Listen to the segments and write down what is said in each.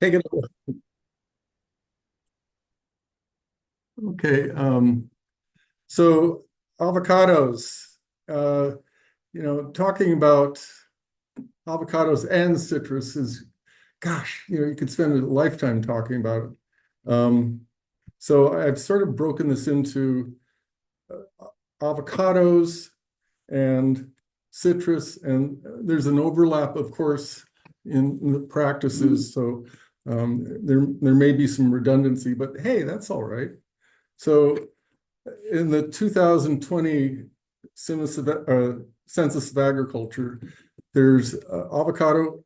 Take it away. Okay. So avocados, uh, talking about avocados and citrus is, gosh, you could spend a lifetime talking about it. So I've sort of broken this into avocados and citrus, and there's an overlap, of course, in the practices. So there may be some redundancy, but hey, that's all right. So in the 2020 Census of Agriculture, there's avocado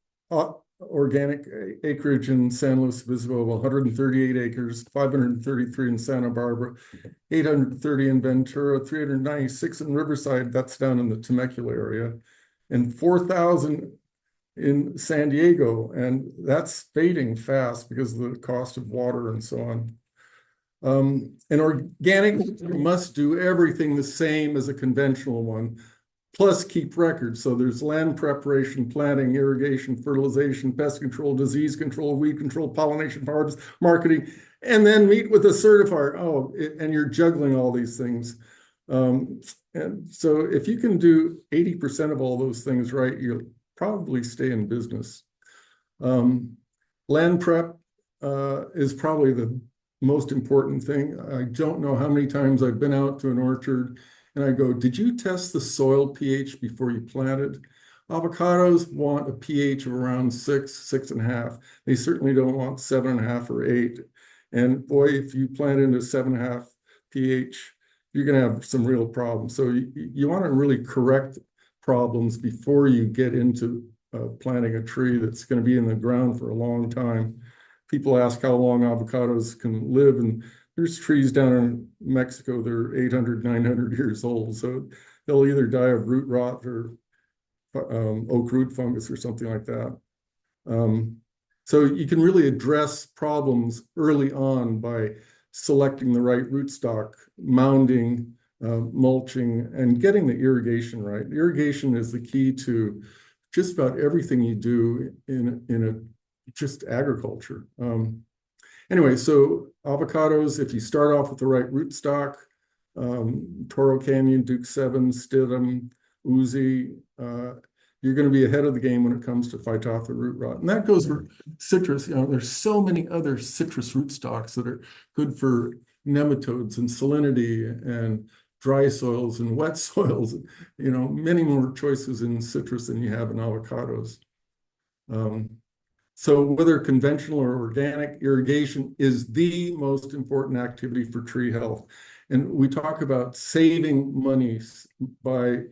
organic acreage in San Luis Obispo of 138 acres, 533 in Santa Barbara, 830 in Ventura, 396 in Riverside, that's down in the Temecula area, and 4,000 in San Diego, and that's fading fast because of the cost of water and so on. An organic must do everything the same as a conventional one, plus keep records. So there's land preparation, planting, irrigation, fertilization, pest control, disease control, weed control, pollination, harvest, marketing, and then meet with a certifier. Oh, and you're juggling all these things. And so if you can do 80% of all those things right, you'll probably stay in business. Land prep is probably the most important thing. I don't know how many times I've been out to an orchard and I go, did you test the soil pH before you planted? Avocados want a pH of around 6.5. They certainly don't want 7.5 or 8. And boy, if you plant into 7.5 pH, you're going to have some real problems. So you want to really correct problems before you get into planting a tree that's going to be in the ground for a long time. People ask how long avocados can live, and there's trees down in Mexico, they're 800, 900 years old. So they'll either die of root rot or oak root fungus or something like that. So you can really address problems early on by selecting the right rootstock, mounding, mulching, and getting the irrigation right. Irrigation is the key to just about everything you do in a just agriculture. Anyway, so avocados, if you start off with the right rootstock, Toro Canyon, Duke 7, Stidham, Uzi, you're going to be ahead of the game when it comes to Phytophthora root rot. And that goes for citrus. There's so many other citrus rootstocks that are good for nematodes and salinity and dry soils and wet soils. Many more choices in citrus than you have in avocados. So whether conventional or organic, irrigation is the most important activity for tree health. And we talk about saving money by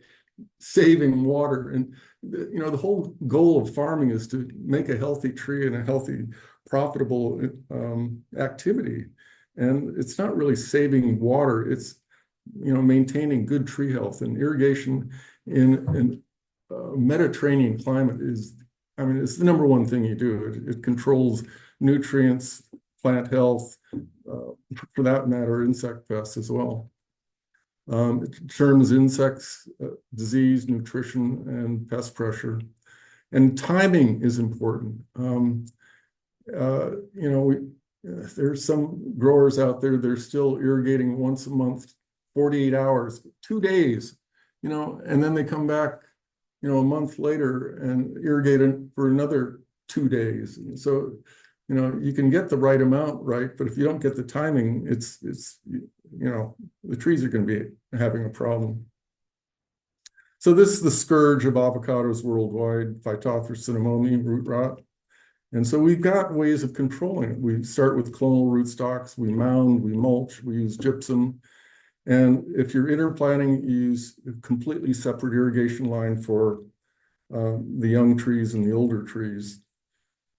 saving water. And the whole goal of farming is to make a healthy tree and a healthy, profitable activity. And it's not really saving water, it's maintaining good tree health. And irrigation in Mediterranean climate is, it's the number one thing you do. It controls nutrients, plant health, for that matter, insect pests as well. It determines insects, disease, nutrition, and pest pressure. And timing is important. There's some growers out there, they're still irrigating once a month, 48 hours, 2 days, and then they come back a month later and irrigate it for another 2 days. And so, you can get the right amount right, but if you don't get the timing, the trees are going to be having a problem. So this is the scourge of avocados worldwide, Phytophthora cinnamomum, root rot. And so we've got ways of controlling it. We start with clonal rootstocks, we mound, we mulch, we use gypsum. And if you're interplanting, you use a completely separate irrigation line for the young trees and the older trees.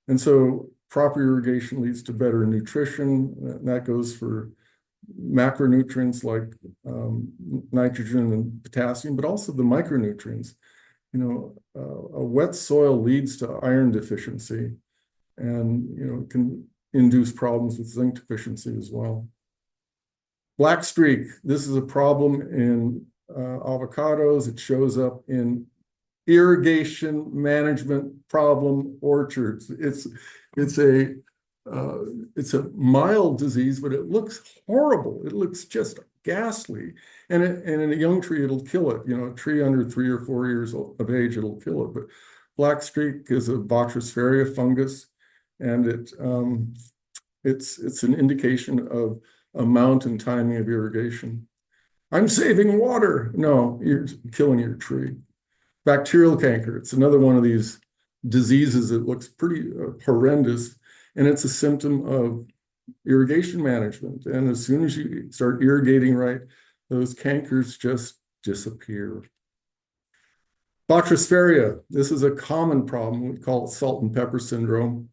And so proper irrigation leads to better nutrition. That goes for macronutrients like nitrogen and potassium, but also the micronutrients. A wet soil leads to iron deficiency and, can induce problems with zinc deficiency as well. Black streak, this is a problem in avocados. It shows up in irrigation management problem orchards. It's a it's a mild disease, but it looks horrible. It looks just ghastly. And in a young tree, it'll kill it. You know, a tree under 3 or 4 years of age, it'll kill it. But black streak is a Botrispharia fungus, and it's an indication of amount and timing of irrigation. I'm saving water. No, you're killing your tree. Bacterial canker, it's another one of these diseases that looks pretty horrendous, and it's a symptom of irrigation management. And as soon as you start irrigating right, those cankers just disappear. Botrispharia, this is a common problem. We call it salt and pepper syndrome.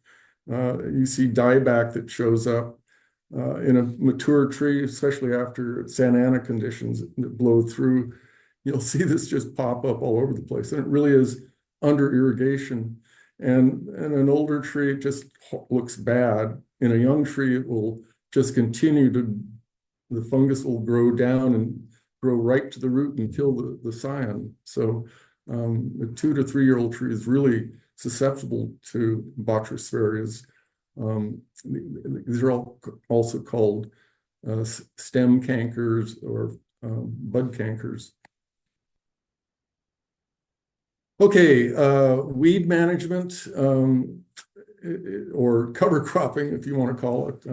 You see dieback that shows up in a mature tree, especially after Santa Ana conditions that blow through. You'll see this just pop up all over the place. And it really is under irrigation. And an older tree, it just looks bad. In a young tree, it will just continue to, the fungus will grow down and grow right to the root and kill the scion. So the 2 to 3 year old tree is really susceptible to Botrisphaerias. These are all also called stem cankers or bud cankers. Okay, weed management or cover cropping, if you want to call it,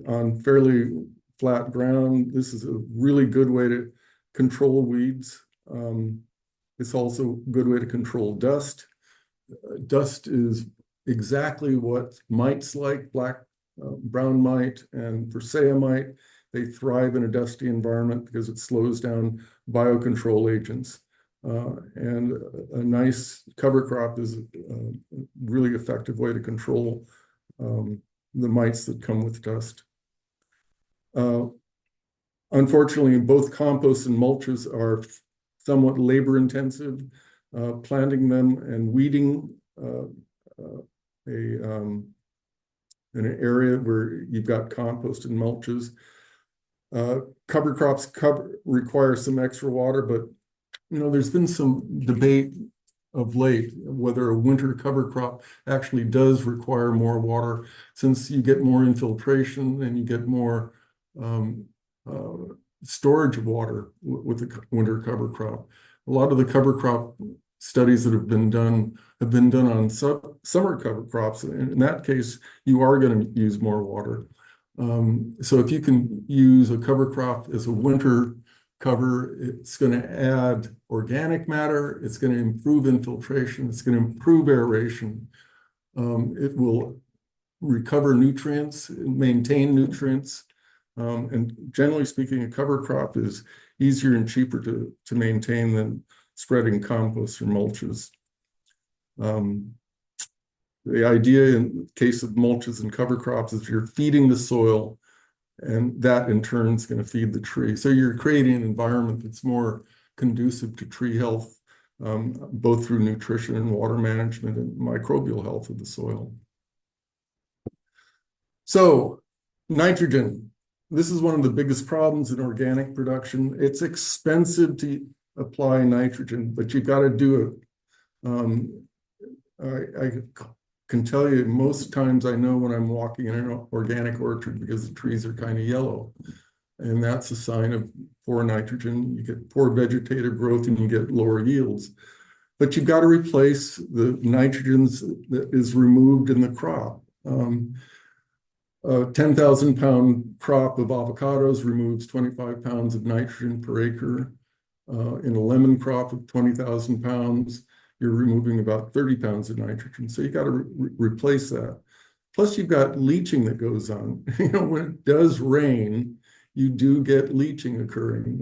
on fairly flat ground. This is a really good way to control weeds. It's also a good way to control dust. Dust is exactly what mites like, brown mite and Persea mite. They thrive in a dusty environment because it slows down biocontrol agents. And a nice cover crop is a really effective way to control the mites that come with dust. Unfortunately, both composts and mulches are somewhat labor intensive. Planting them and weeding in an area where you've got compost and mulches. Cover crops require some extra water, but you know, there's been some debate of late whether a winter cover crop actually does require more water, since you get more infiltration and you get more storage of water with the winter cover crop. A lot of the cover crop studies that have been done on summer cover crops. In that case, you are going to use more water. So if you can use a cover crop as a winter cover, it's going to add organic matter, it's going to improve infiltration, it's going to improve aeration. It will recover nutrients, maintain nutrients. And generally speaking, a cover crop is easier and cheaper to maintain than spreading compost or mulches. The idea in case of mulches and cover crops is you're feeding the soil, and that in turn is going to feed the tree. So you're creating an environment that's more conducive to tree health, both through nutrition and water management and microbial health of the soil. So nitrogen, this is one of the biggest problems in organic production. It's expensive to apply nitrogen, but you got to do it. I can tell you most times I know when I'm walking in an organic orchard because the trees are kind of yellow. And that's a sign of poor nitrogen. You get poor vegetative growth and you get lower yields. But you've got to replace the nitrogens that is removed in the crop. A 10,000 pound crop of avocados removes 25 pounds of nitrogen per acre. In a lemon crop of 20,000 pounds, you're removing about 30 pounds of nitrogen. So you got to replace that. Plus you've got leaching that goes on. You know, when it does rain, you do get leaching occurring.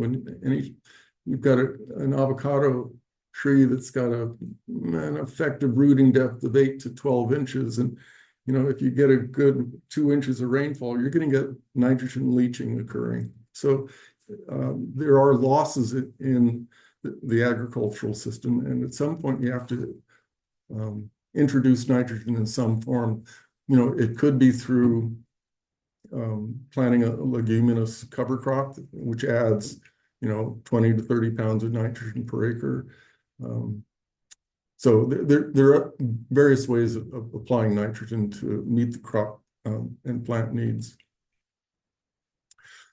You've got an avocado tree that's got an effective rooting depth of 8 to 12 inches. And, you know, if you get a good 2 inches of rainfall, you're going to get nitrogen leaching occurring. So there are losses in the agricultural system, and at some point you have to introduce nitrogen in some form. You know, it could be through planting a leguminous cover crop, which adds, you know, 20 to 30 pounds of nitrogen per acre. So there are various ways of applying nitrogen to meet the crop and plant needs.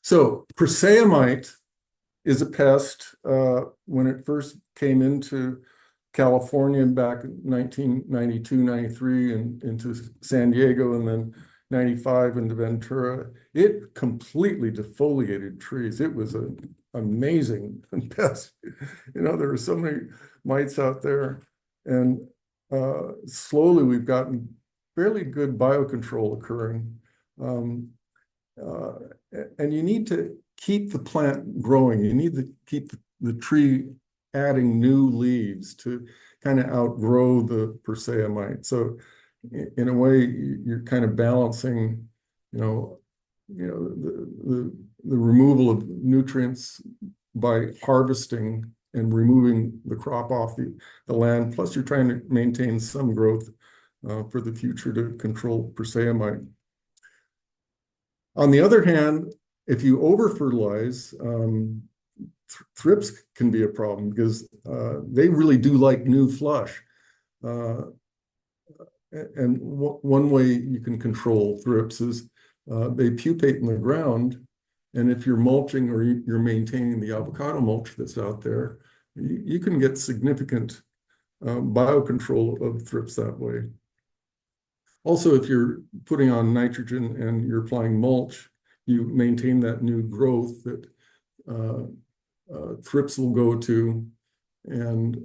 So Perseamite is a pest. When it first came into California back in 1992, 93, and into San Diego, and then 95 into Ventura, it completely defoliated trees. It was an amazing pest. There were so many mites out there, and slowly we've gotten fairly good biocontrol occurring. And you need to keep the plant growing. You need to keep the tree adding new leaves to kind of outgrow the Perseamite. So in a way, you're kind of balancing, the removal of nutrients by harvesting and removing the crop off the land. Plus, you're trying to maintain some growth for the future to control Perseamite. On the other hand, if you over-fertilize, thrips can be a problem because they really do like new flush. And one way you can control thrips is they pupate in the ground. And if you're mulching or you're maintaining the avocado mulch that's out there, you can get significant biocontrol of thrips that way. Also, if you're putting on nitrogen and you're applying mulch, you maintain that new growth that thrips will go to, and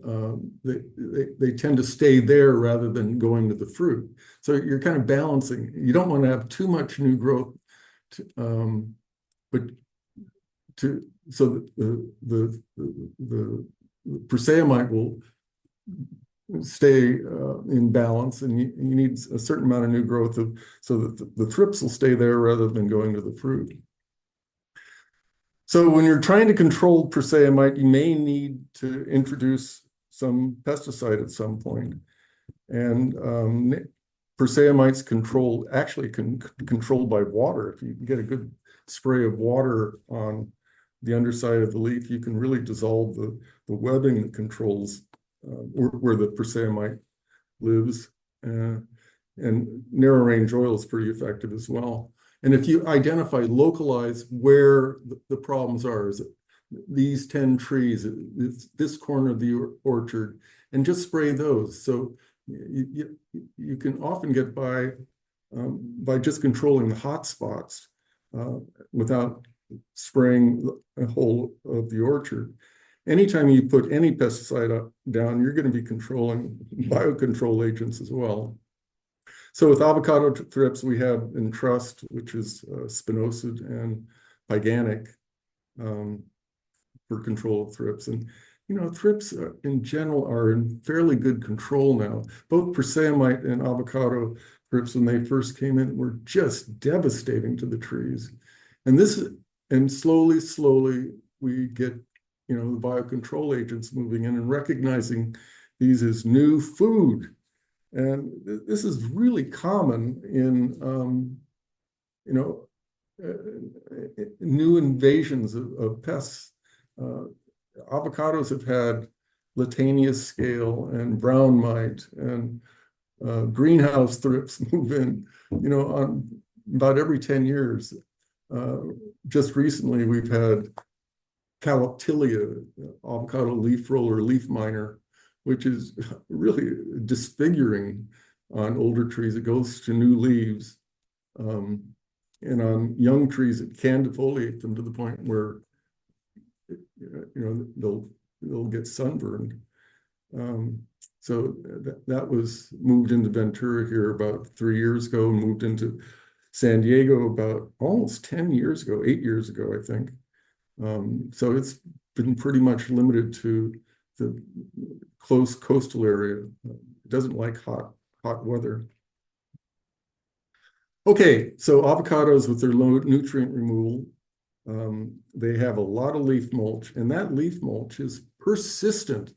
they tend to stay there rather than going to the fruit. So you're kind of balancing. You don't want to have too much new growth, so the Perseamite will stay in balance, and you need a certain amount of new growth so that the thrips will stay there rather than going to the fruit. So when you're trying to control Perseamite, you may need to introduce some pesticide at some point. And Perseamite's controlled by water. If you get a good spray of water on the underside of the leaf, you can really dissolve the webbing that controls where the Perseamite lives. And narrow range oil is pretty effective as well. And if you localize where the problems are, is it these 10 trees, it's this corner of the orchard, and just spray those. So you can often get by just controlling the hot spots without spraying the whole of the orchard. Anytime you put any pesticide down, you're going to be controlling biocontrol agents as well. So with avocado thrips, we have Entrust, which is spinosad, and Pyganic for control of thrips. And, thrips in general are in fairly good control now. Both Perseamite and avocado thrips, when they first came in, were just devastating to the trees. And slowly, we get, the biocontrol agents moving in and recognizing these as new food. And this is really common in, new invasions of pests. Avocados have had Latanius scale and brown mite, and greenhouse thrips move in, on about every 10 years. Just recently, we've had Caloptilia, avocado leaf roller, leaf miner, which is really disfiguring on older trees. It goes to new leaves. And on young trees, it can defoliate them to the point where, they'll get sunburned. So that was moved into Ventura here about 3 years ago, and moved into San Diego about almost 10 years ago, 8 years ago, I think. So it's been pretty much limited to the close coastal area. It doesn't like hot weather. Okay, so avocados with their low nutrient removal, they have a lot of leaf mulch, and that leaf mulch is persistent.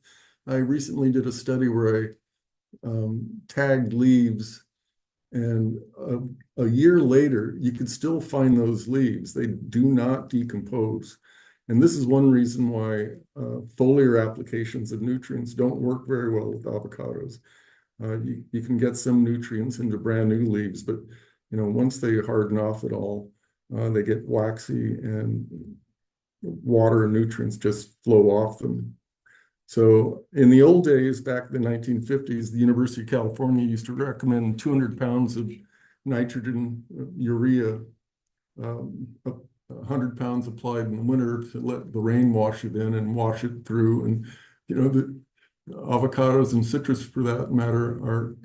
I recently did a study where I tagged leaves, and a year later, you could still find those leaves. They do not decompose. And this is one reason why foliar applications of nutrients don't work very well with avocados. You can get some nutrients into brand new leaves, but once they harden off at all, they get waxy and water and nutrients just flow off them. So in the old days, back in the 1950s, the University of California used to recommend 200 pounds of nitrogen, urea, 100 pounds applied in the winter to let the rain wash it in and wash it through. And the avocados and citrus, for that matter, are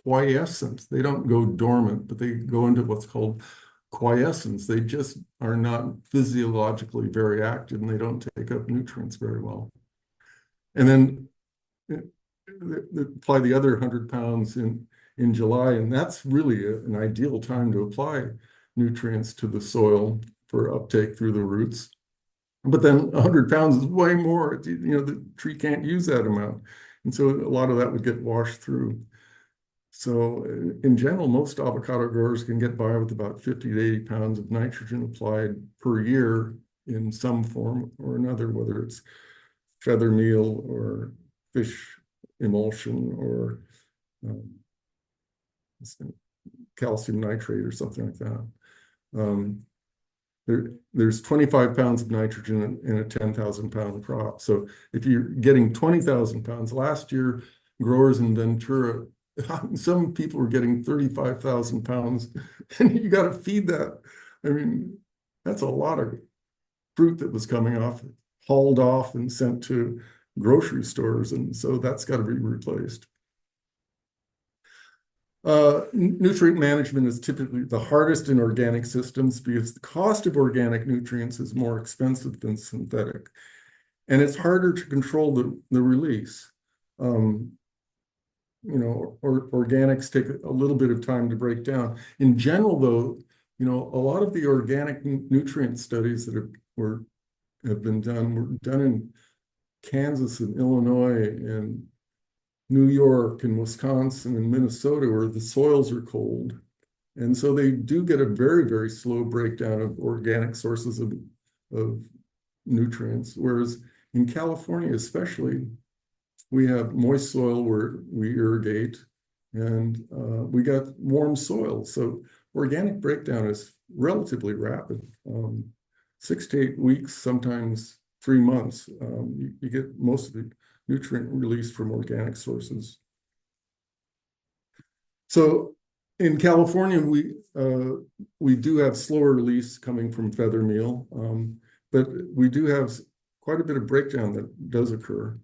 quiescent. They don't go dormant, but they go into what's called quiescence. They just are not physiologically very active, and they don't take up nutrients very well. And then apply the other 100 pounds in July, and that's really an ideal time to apply nutrients to the soil for uptake through the roots. But then 100 pounds is way more. The tree can't use that amount. And so a lot of that would get washed through. So in general, most avocado growers can get by with about 50 to 80 pounds of nitrogen applied per year in some form or another, whether it's feather meal or fish emulsion or calcium nitrate or something like that. There's 25 pounds of nitrogen in a 10,000 pound crop. So if you're getting 20,000 pounds, last year, growers in Ventura, some people were getting 35,000 pounds, and you got to feed that. I mean, that's a lot of fruit that was coming off, hauled off and sent to grocery stores. And so that's got to be replaced. Nutrient management is typically the hardest in organic systems because the cost of organic nutrients is more expensive than synthetic. And it's harder to control the release. Organics take a little bit of time to break down. In general, though, a lot of the organic nutrient studies that have been done were done in Kansas and Illinois and New York and Wisconsin and Minnesota, where the soils are cold. And so they do get a very, very slow breakdown of organic sources of nutrients. Whereas in California, especially, we have moist soil where we irrigate, and we got warm soil. So organic breakdown is relatively rapid. 6 to 8 weeks, sometimes 3 months, you get most of the nutrient release from organic sources. So in California, we do have slower release coming from feather meal, but we do have quite a bit of breakdown that does occur.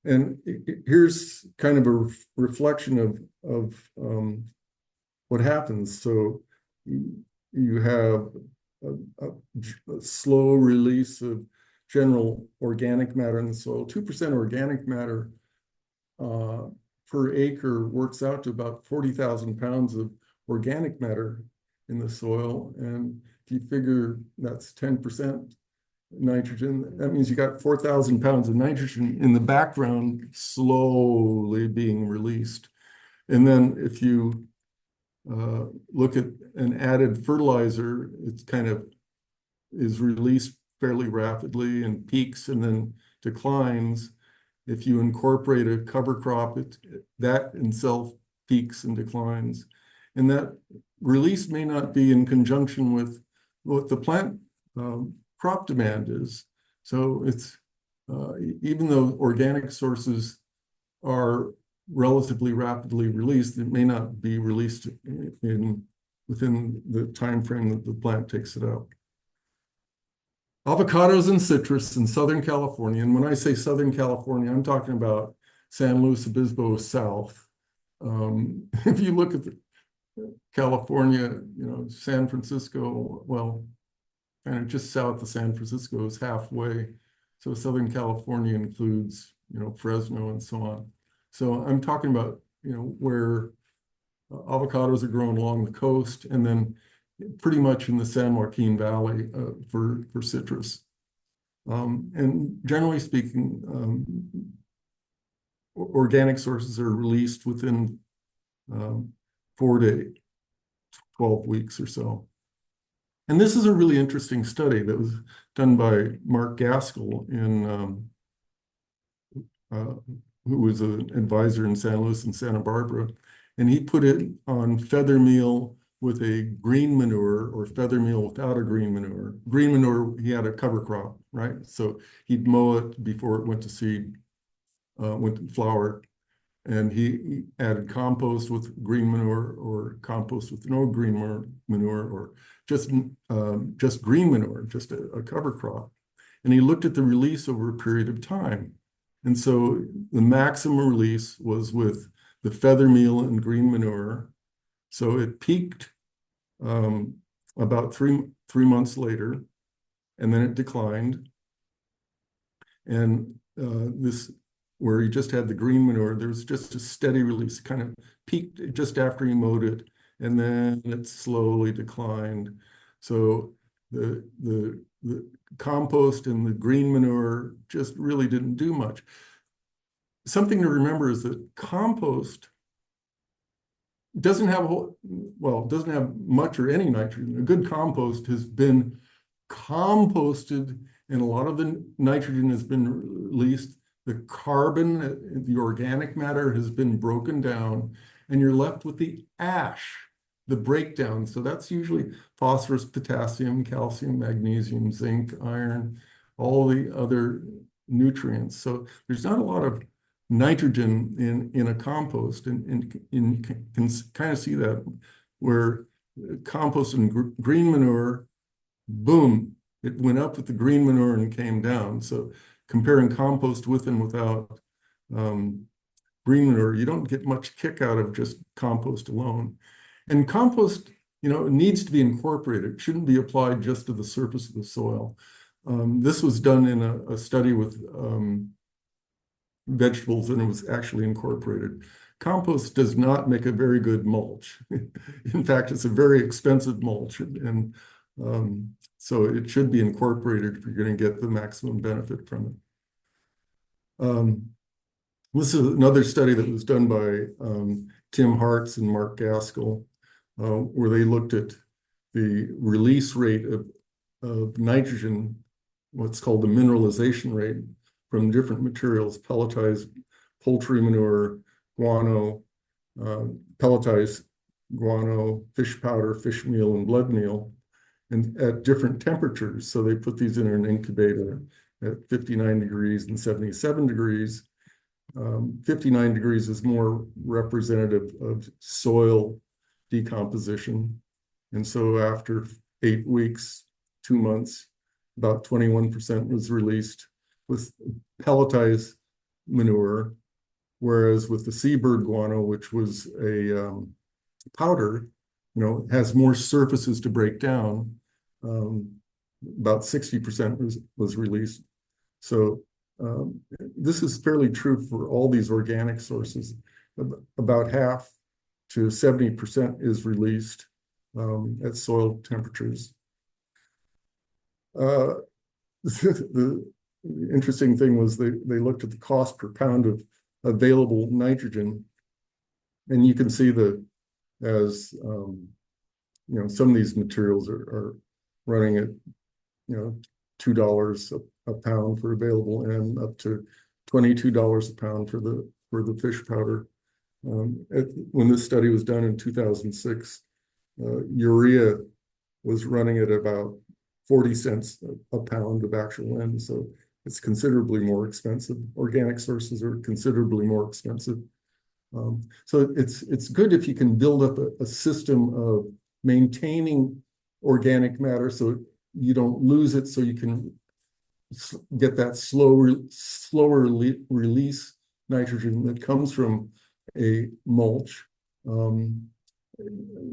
And here's kind of a reflection of what happens. So you have a slow release of general organic matter in the soil. 2% organic matter per acre works out to about 40,000 pounds of organic matter in the soil. And if you figure that's 10% nitrogen, that means you got 4,000 pounds of nitrogen in the background slowly being released. And then if you look at an added fertilizer, it's kind of is released fairly rapidly and peaks and then declines. If you incorporate a cover crop, that in itself peaks and declines. And that release may not be in conjunction with what the plant crop demand is. So it's even though organic sources are relatively rapidly released, it may not be released within the time frame that the plant takes it out. Avocados and citrus in Southern California, and when I say Southern California, I'm talking about San Luis Obispo South. If you look at California, San Francisco, well, kind of just south of San Francisco is halfway. So Southern California includes, Fresno and so on. So I'm talking about, where avocados are grown along the coast and then pretty much in the San Joaquin Valley for citrus. And generally speaking, organic sources are released within 4 to 12 weeks or so. And this is a really interesting study that was done by Mark Gaskell uh, who was an advisor in San Luis and Santa Barbara. And he put it on feather meal with a green manure or feather meal without a green manure. Green manure, he had a cover crop, right? So he'd mow it before it went to seed, went to flower. And he added compost with green manure or compost with no green manure or just green manure, just a cover crop. And he looked at the release over a period of time. And so the maximum release was with the feather meal and green manure. So it peaked about three months later, and then it declined. And this, where he just had the green manure, there was just a steady release, kind of peaked just after he mowed it, and then it slowly declined. So the compost and the green manure just really didn't do much. Something to remember is that compost doesn't have doesn't have much or any nitrogen. A good compost has been composted and a lot of the nitrogen has been released. The carbon, the organic matter has been broken down, and you're left with the ash, the breakdown. So that's usually phosphorus, potassium, calcium, magnesium, zinc, iron, all the other nutrients. So there's not a lot of nitrogen in a compost, and you can kind of see that where compost and green manure, boom, it went up with the green manure and came down. So comparing compost with and without green manure, you don't get much kick out of just compost alone. And compost, needs to be incorporated. It shouldn't be applied just to the surface of the soil. This was done in a study with vegetables, and it was actually incorporated. Compost does not make a very good mulch. In fact, it's a very expensive mulch, and so it should be incorporated if you're going to get the maximum benefit from it. This is another study that was done by Tim Hartz and Mark Gaskell, where they looked at the release rate of nitrogen, what's called the mineralization rate, from different materials: pelletized poultry manure, guano, pelletized guano, fish powder, fish meal, and blood meal, and at different temperatures. So they put these in an incubator at 59 degrees and 77 degrees. 59 degrees is more representative of soil decomposition. And so after 8 weeks, 2 months, about 21% was released with pelletized manure, whereas with the seabird guano, which was a powder, has more surfaces to break down. About 60% was released. So this is fairly true for all these organic sources. About half to 70% is released at soil temperatures. The interesting thing was they looked at the cost per pound of available nitrogen, and you can see that as some of these materials are running at $2 a pound for available and up to $22 a pound for the fish powder. When this study was done in 2006, urea was running at about 40 cents a pound of actual N. So it's considerably more expensive. Organic sources are considerably more expensive. So it's good if you can build up a system of maintaining organic matter so you don't lose it, so you can get that slower release nitrogen that comes from a mulch,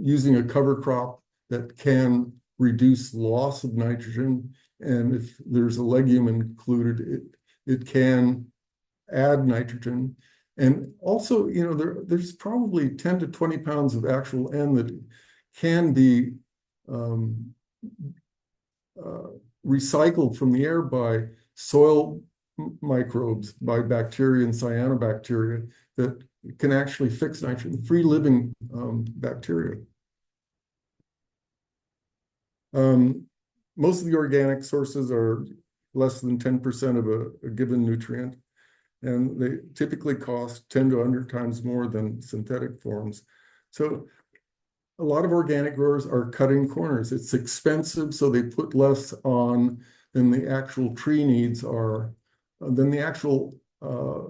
using a cover crop that can reduce loss of nitrogen. And if there's a legume included, it can add nitrogen. And also, there's probably 10 to 20 pounds of actual N that can be recycled from the air by soil microbes, by bacteria and cyanobacteria that can actually fix nitrogen, free living bacteria. Most of the organic sources are less than 10% of a given nutrient, and they typically cost 10 to 100 times more than synthetic forms. So a lot of organic growers are cutting corners. It's expensive, so they put less on than the actual tree needs are, than the actual uh,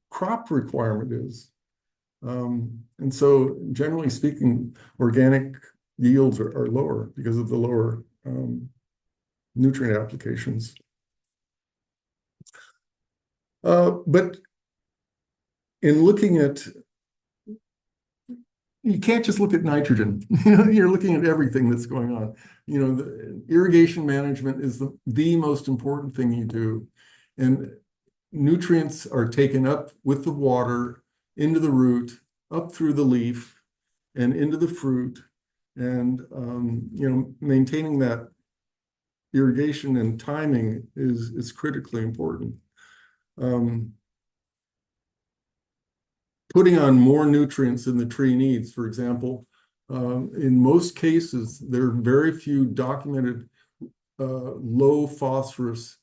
crop requirement is. And so generally speaking, organic yields are lower because of the lower nutrient applications. But in looking at, you can't just look at nitrogen. You're looking at everything that's going on. The irrigation management is the most important thing you do. And nutrients are taken up with the water into the root, up through the leaf, and into the fruit. And maintaining that irrigation and timing is critically important. Putting on more nutrients than the tree needs, for example, in most cases, there are very few documented low phosphorus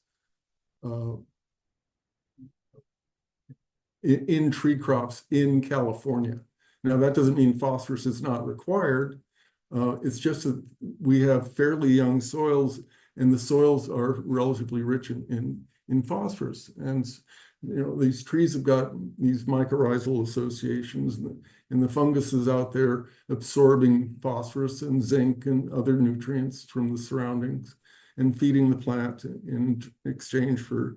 in tree crops in California. Now, that doesn't mean phosphorus is not required. It's just that we have fairly young soils, and the soils are relatively rich in phosphorus. And these trees have got these mycorrhizal associations, and the fungus is out there absorbing phosphorus and zinc and other nutrients from the surroundings and feeding the plant in exchange for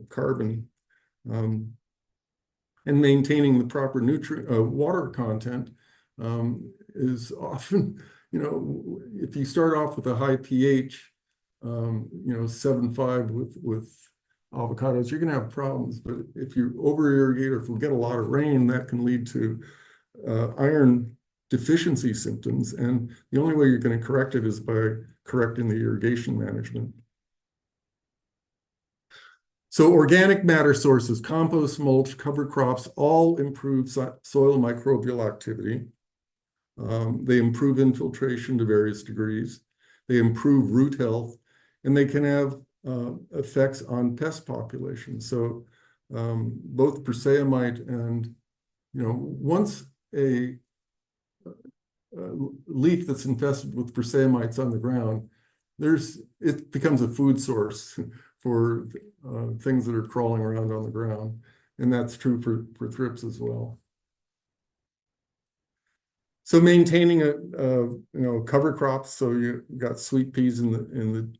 carbon. And maintaining the proper water content is often, if you start off with a high pH, 7.5 with avocados, you're going to have problems. But if you over irrigate, or if we get a lot of rain, that can lead to iron deficiency symptoms. And the only way you're going to correct it is by correcting the irrigation management. So organic matter sources, compost, mulch, cover crops, all improve soil microbial activity. They improve infiltration to various degrees. They improve root health, and they can have effects on pest populations. So both Perseamite and, once a leaf that's infested with Perseamites on the ground, it becomes a food source for things that are crawling around on the ground. And that's true for thrips as well. So maintaining cover crops, so you got sweet peas in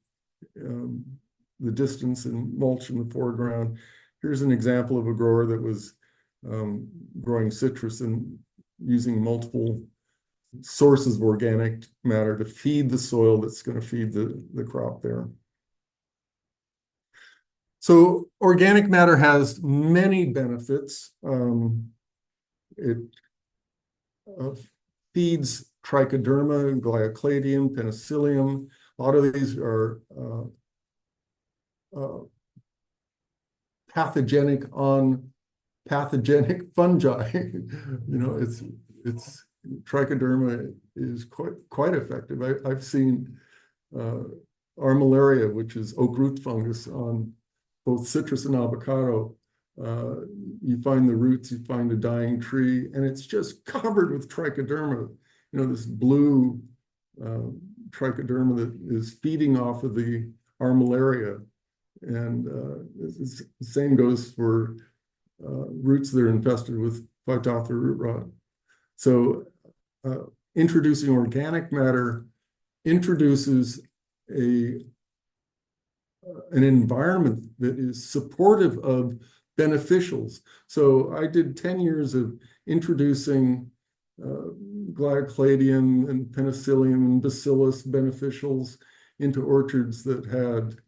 the distance and mulch in the foreground. Here's an example of a grower that was growing citrus and using multiple sources of organic matter to feed the soil that's going to feed the crop there. So organic matter has many benefits. It feeds trichoderma, gliocladium, penicillium. A lot of these are pathogenic on pathogenic fungi. It's trichoderma is quite effective. I've seen armillaria, which is oak root fungus, on both citrus and avocado. You find the roots, you find a dying tree, and it's just covered with trichoderma. This blue trichoderma that is feeding off of the armillaria. And the same goes for roots that are infested with Phytophthora root rot. So introducing organic matter introduces an environment that is supportive of beneficials. So I did 10 years of introducing gliocladium and penicillium and bacillus beneficials into orchards that had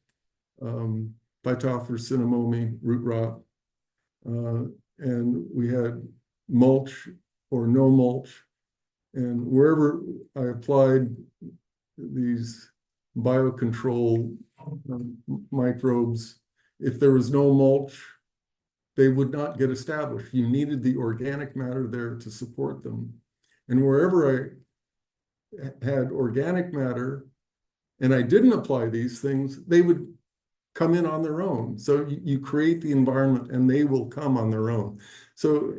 Phytophthora cinnamomi root rot. And we had mulch or no mulch. And wherever I applied these biocontrol microbes, if there was no mulch, they would not get established. You needed the organic matter there to support them. And wherever I had organic matter and I didn't apply these things, they would come in on their own. So you create the environment and they will come on their own. So,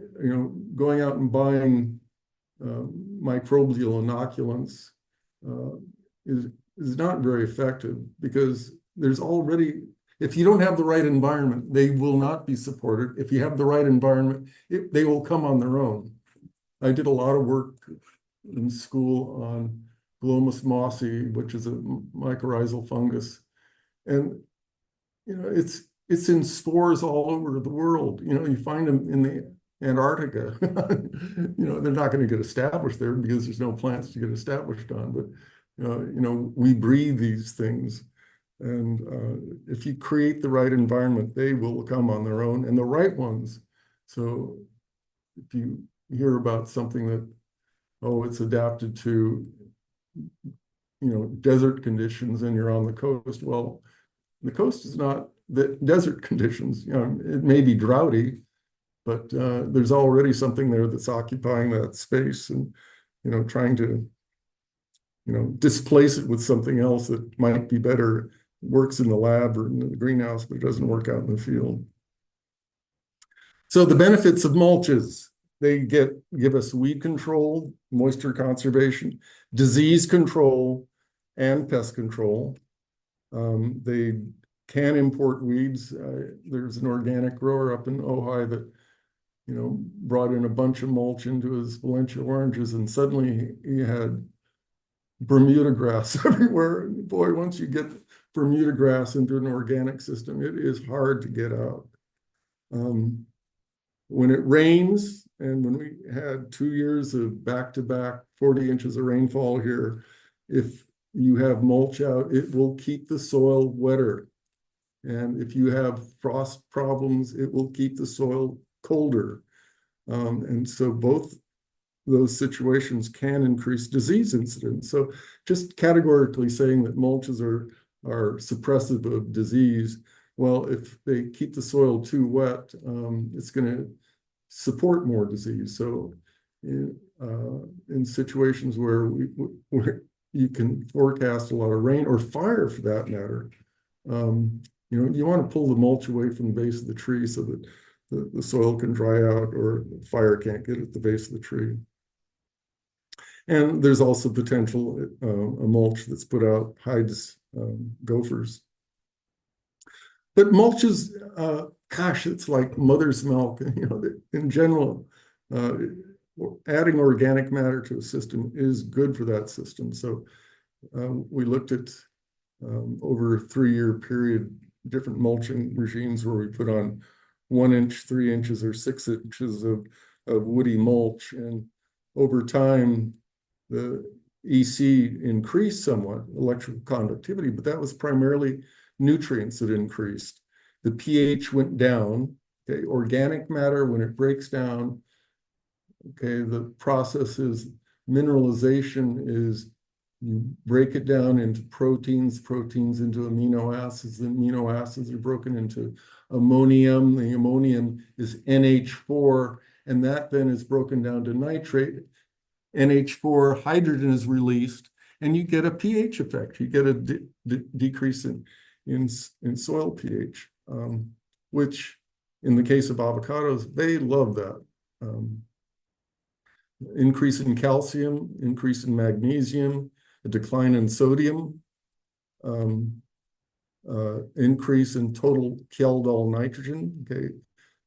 going out and buying microbial inoculants uh, is not very effective, because there's already, if you don't have the right environment, they will not be supported. If you have the right environment, they will come on their own. I did a lot of work in school on Glomus mossi, which is a mycorrhizal fungus. And it's in spores all over the world. You find them in the Antarctica. They're not going to get established there because there's no plants to get established on. But we breed these things, and if you create the right environment, they will come on their own, and the right ones. So if you hear about something that, oh, it's adapted to desert conditions, and you're on the coast, well, the coast is not the desert conditions. It may be droughty, but there's already something there that's occupying that space, and trying to displace it with something else that might be better, works in the lab or in the greenhouse, but it doesn't work out in the field. So the benefits of mulches: they give us weed control, moisture conservation, disease control, and pest control. They can import weeds. There's an organic grower up in Ojai that brought in a bunch of mulch into his Valencia oranges, and suddenly he had Bermuda grass everywhere. And boy, once you get Bermuda grass into an organic system, it is hard to get out. When it rains, and when we had 2 years of back-to-back 40 inches of rainfall here, if you have mulch out, it will keep the soil wetter. And if you have frost problems, it will keep the soil colder. And so both those situations can increase disease incidence. So just categorically saying that mulches are suppressive of disease, well, if they keep the soil too wet, it's going to support more disease. So in situations where you can forecast a lot of rain or fire, for that matter, you want to pull the mulch away from the base of the tree so that the soil can dry out, or the fire can't get at the base of the tree. And there's also potential a mulch that's put out hides gophers. But mulch is, gosh, it's like mother's milk. In general, adding organic matter to a system is good for that system. So we looked at over a 3-year period, different mulching regimes where we put on 1 inch, 3 inches, or 6 inches of woody mulch. And over time, the EC increased somewhat, electrical conductivity, but that was primarily nutrients that increased. The pH went down. Okay, organic matter, when it breaks down, okay, the process is mineralization is you break it down into proteins into amino acids. The amino acids are broken into ammonium. The ammonium is NH4, and that then is broken down to nitrate. NH4, hydrogen is released, and you get a pH effect. You get a decrease in soil pH, which in the case of avocados, they love that. Increase in calcium, increase in magnesium, a decline in sodium, increase in total Kjeldal nitrogen. Okay,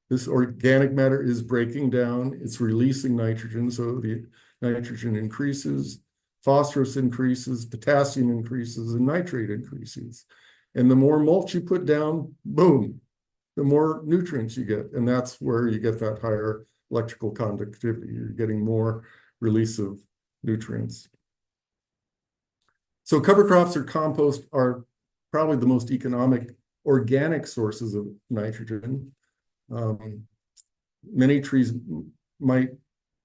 this organic matter is breaking down, it's releasing nitrogen, so the nitrogen increases, phosphorus increases, potassium increases, and nitrate increases. And the more mulch you put down, boom, the more nutrients you get. And that's where you get that higher electrical conductivity. You're getting more release of nutrients. So cover crops or compost are probably the most economic organic sources of nitrogen. Many trees might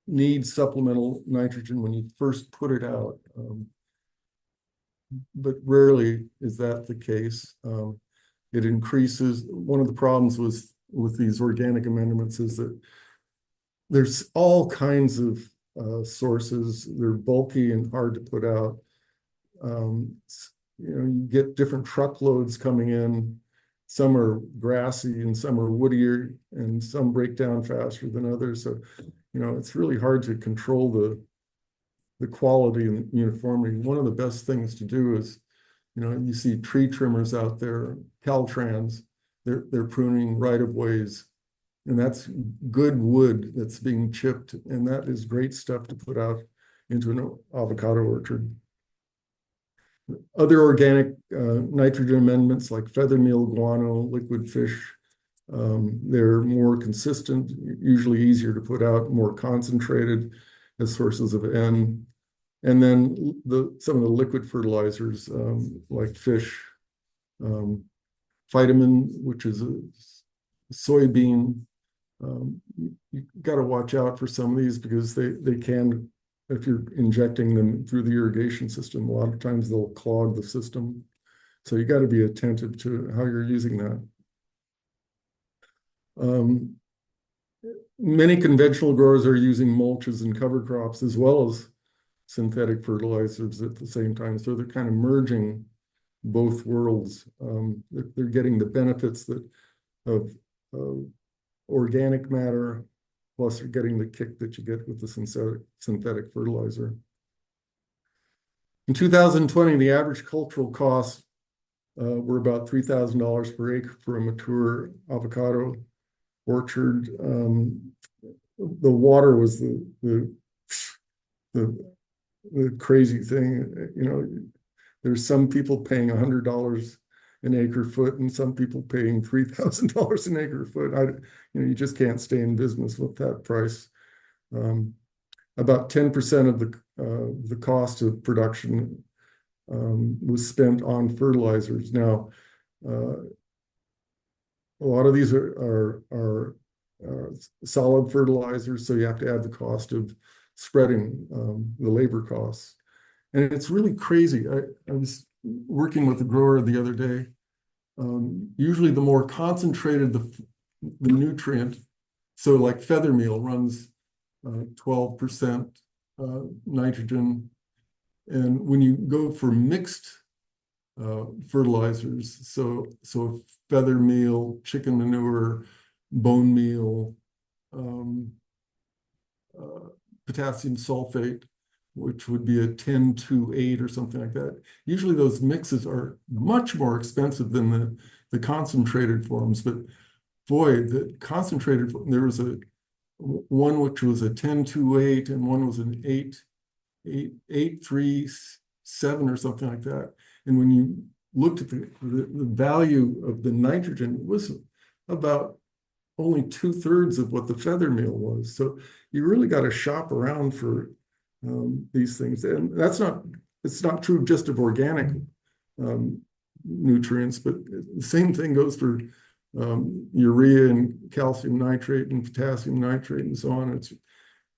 need supplemental nitrogen when you first put it out, but rarely is that the case. It increases. One of the problems with these organic amendments is that there's all kinds of sources. They're bulky and hard to put out. You get different truckloads coming in. Some are grassy and some are woodier, and some break down faster than others. So, it's really hard to control the quality and uniformity. One of the best things to do is, you see tree trimmers out there, Caltrans, they're pruning right-of-ways, and that's good wood that's being chipped, and that is great stuff to put out into an avocado orchard. Other organic nitrogen amendments like feather meal, guano, liquid fish, they're more consistent, usually easier to put out, more concentrated as sources of N. And then some of the liquid fertilizers like fish, vitamin, which is a soybean. You got to watch out for some of these because they can, if you're injecting them through the irrigation system, a lot of times they'll clog the system. So you got to be attentive to how you're using that. Many conventional growers are using mulches and cover crops as well as synthetic fertilizers at the same time. So they're kind of merging both worlds. They're getting the benefits of organic matter, plus you're getting the kick that you get with the synthetic fertilizer. In 2020, the average cultural costs were about $3,000 per acre for a mature avocado orchard. The water was the crazy thing. There's some people paying $100 an acre foot and some people paying $3,000 an acre foot. You just can't stay in business with that price. About 10% of the cost of production was spent on fertilizers. Now, a lot of these are solid fertilizers, so you have to add the cost of spreading the labor costs. And it's really crazy. I was working with a grower the other day. Usually the more concentrated the nutrient, so like feather meal runs 12% nitrogen. And when you go for mixed fertilizers, so feather meal, chicken manure, bone meal, potassium sulfate, which would be a 10-8 or something like that. Usually those mixes are much more expensive than the concentrated forms, but boy, the concentrated, there was one which was a 10-8 and one was an 8-3-7 or something like that. And when you looked at the value of the nitrogen, it was about only 2/3 of what the feather meal was. So you really got to shop around for these things. And it's not true just of organic nutrients, but the same thing goes for urea and calcium nitrate and potassium nitrate and so on. It's,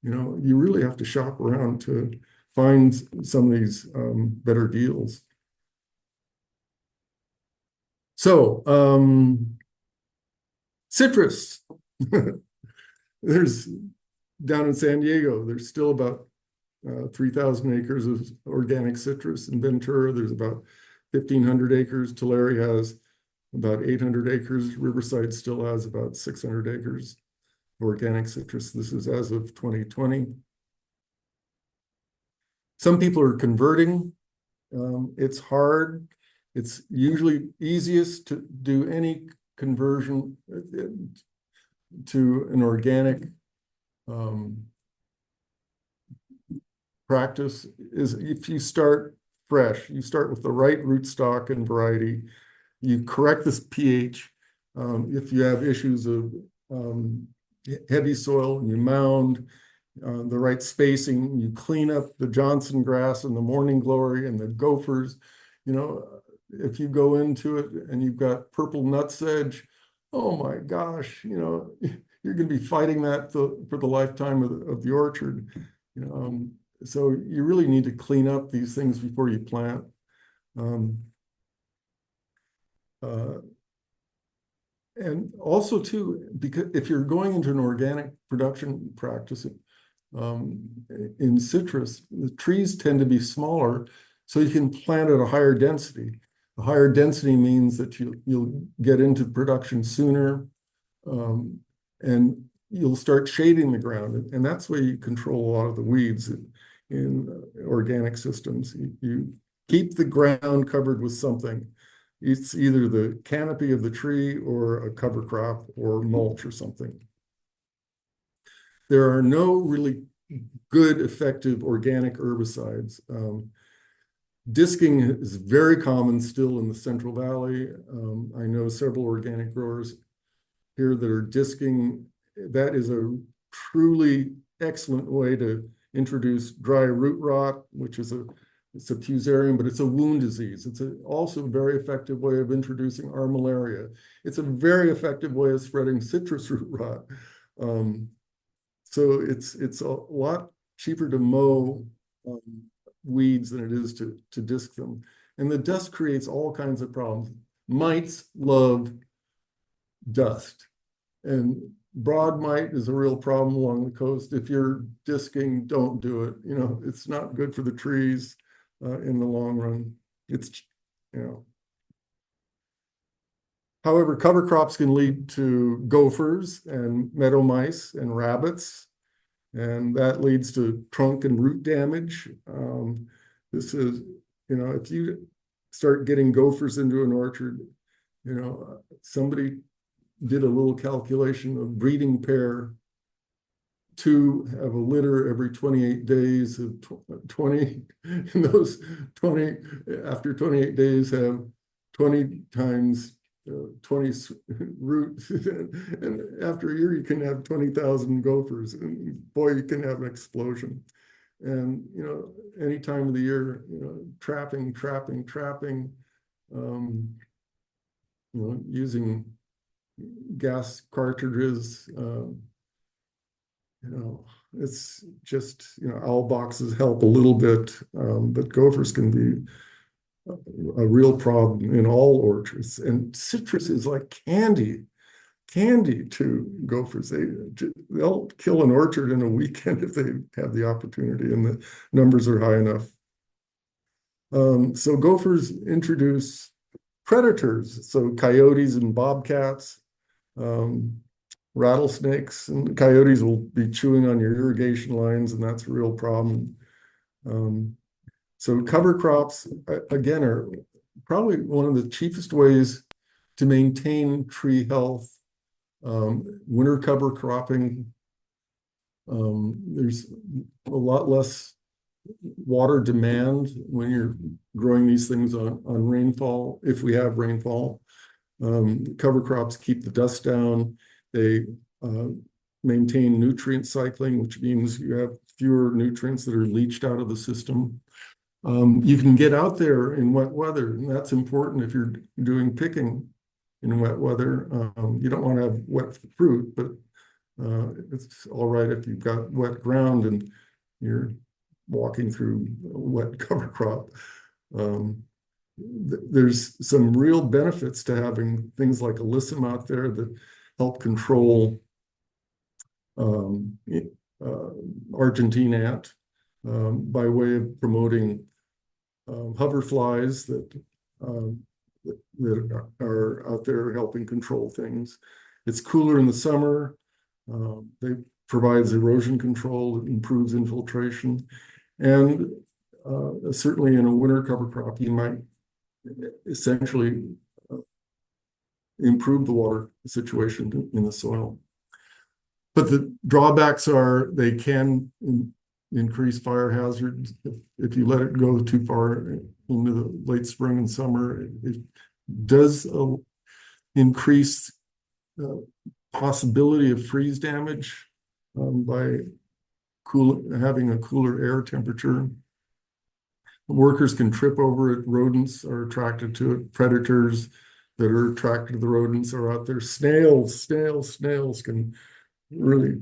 you really have to shop around to find some of these better deals. So, citrus. There's down in San Diego, there's still about 3,000 acres of organic citrus. In Ventura, there's about 1,500 acres. Tulare has about 800 acres. Riverside still has about 600 acres of organic citrus. This is as of 2020. Some people are converting. It's hard. It's usually easiest to do any conversion to an organic practice is if you start fresh, you start with the right rootstock and variety, you correct this pH. If you have issues of heavy soil, you mound the right spacing, you clean up the Johnson grass and the morning glory and the gophers. If you go into it and you've got purple nutsedge, oh my gosh, you're going to be fighting that for the lifetime of the orchard. So you really need to clean up these things before you plant. And also too, because if you're going into an organic production practice, In citrus, the trees tend to be smaller, so you can plant at a higher density. A higher density means that you'll get into production sooner, and you'll start shading the ground. And that's where you control a lot of the weeds in organic systems. You keep the ground covered with something. It's either the canopy of the tree or a cover crop or mulch or something. There are no really good, effective organic herbicides. Disking is very common still in the Central Valley. I know several organic growers here that are disking. That is a truly excellent way to introduce dry root rot, which is it's a fusarium, but it's a wound disease. It's also a very effective way of introducing armillaria. It's a very effective way of spreading citrus root rot. So it's a lot cheaper to mow weeds than it is to disc them. And the dust creates all kinds of problems. Mites love dust. And broad mite is a real problem along the coast. If you're disking, don't do it. It's not good for the trees in the long run. However, cover crops can lead to gophers and meadow mice and rabbits, and that leads to trunk and root damage. This is, if you start getting gophers into an orchard, somebody did a little calculation of breeding pair to have a litter every 28 days of 20, and those 20, after 28 days have 20 times 20 roots, and after a year you can have 20,000 gophers, and boy, you can have an explosion. And any time of the year, trapping, using gas cartridges, it's just, owl boxes help a little bit, but gophers can be a real problem in all orchards. And citrus is like candy to gophers. They'll kill an orchard in a weekend if they have the opportunity and the numbers are high enough. So gophers introduce predators, so coyotes and bobcats, rattlesnakes, and coyotes will be chewing on your irrigation lines, and that's a real problem. So cover crops, again, are probably one of the cheapest ways to maintain tree health. Winter cover cropping, there's a lot less water demand when you're growing these things on rainfall, if we have rainfall. Cover crops keep the dust down. They maintain nutrient cycling, which means you have fewer nutrients that are leached out of the system. You can get out there in wet weather, and that's important if you're doing picking in wet weather. You don't want to have wet fruit, but it's all right if you've got wet ground and you're walking through a wet cover crop. There's some real benefits to having things like alyssum out there that help control Argentine ant by way of promoting hoverflies that are out there helping control things. It's cooler in the summer. They provides erosion control, it improves infiltration, and certainly in a winter cover crop, you might essentially improve the water situation in the soil. But the drawbacks are they can increase fire hazards if you let it go too far into the late spring and summer. It does increase possibility of freeze damage by having a cooler air temperature. Workers can trip over it. Rodents are attracted to it. Predators that are attracted to the rodents are out there. Snails can really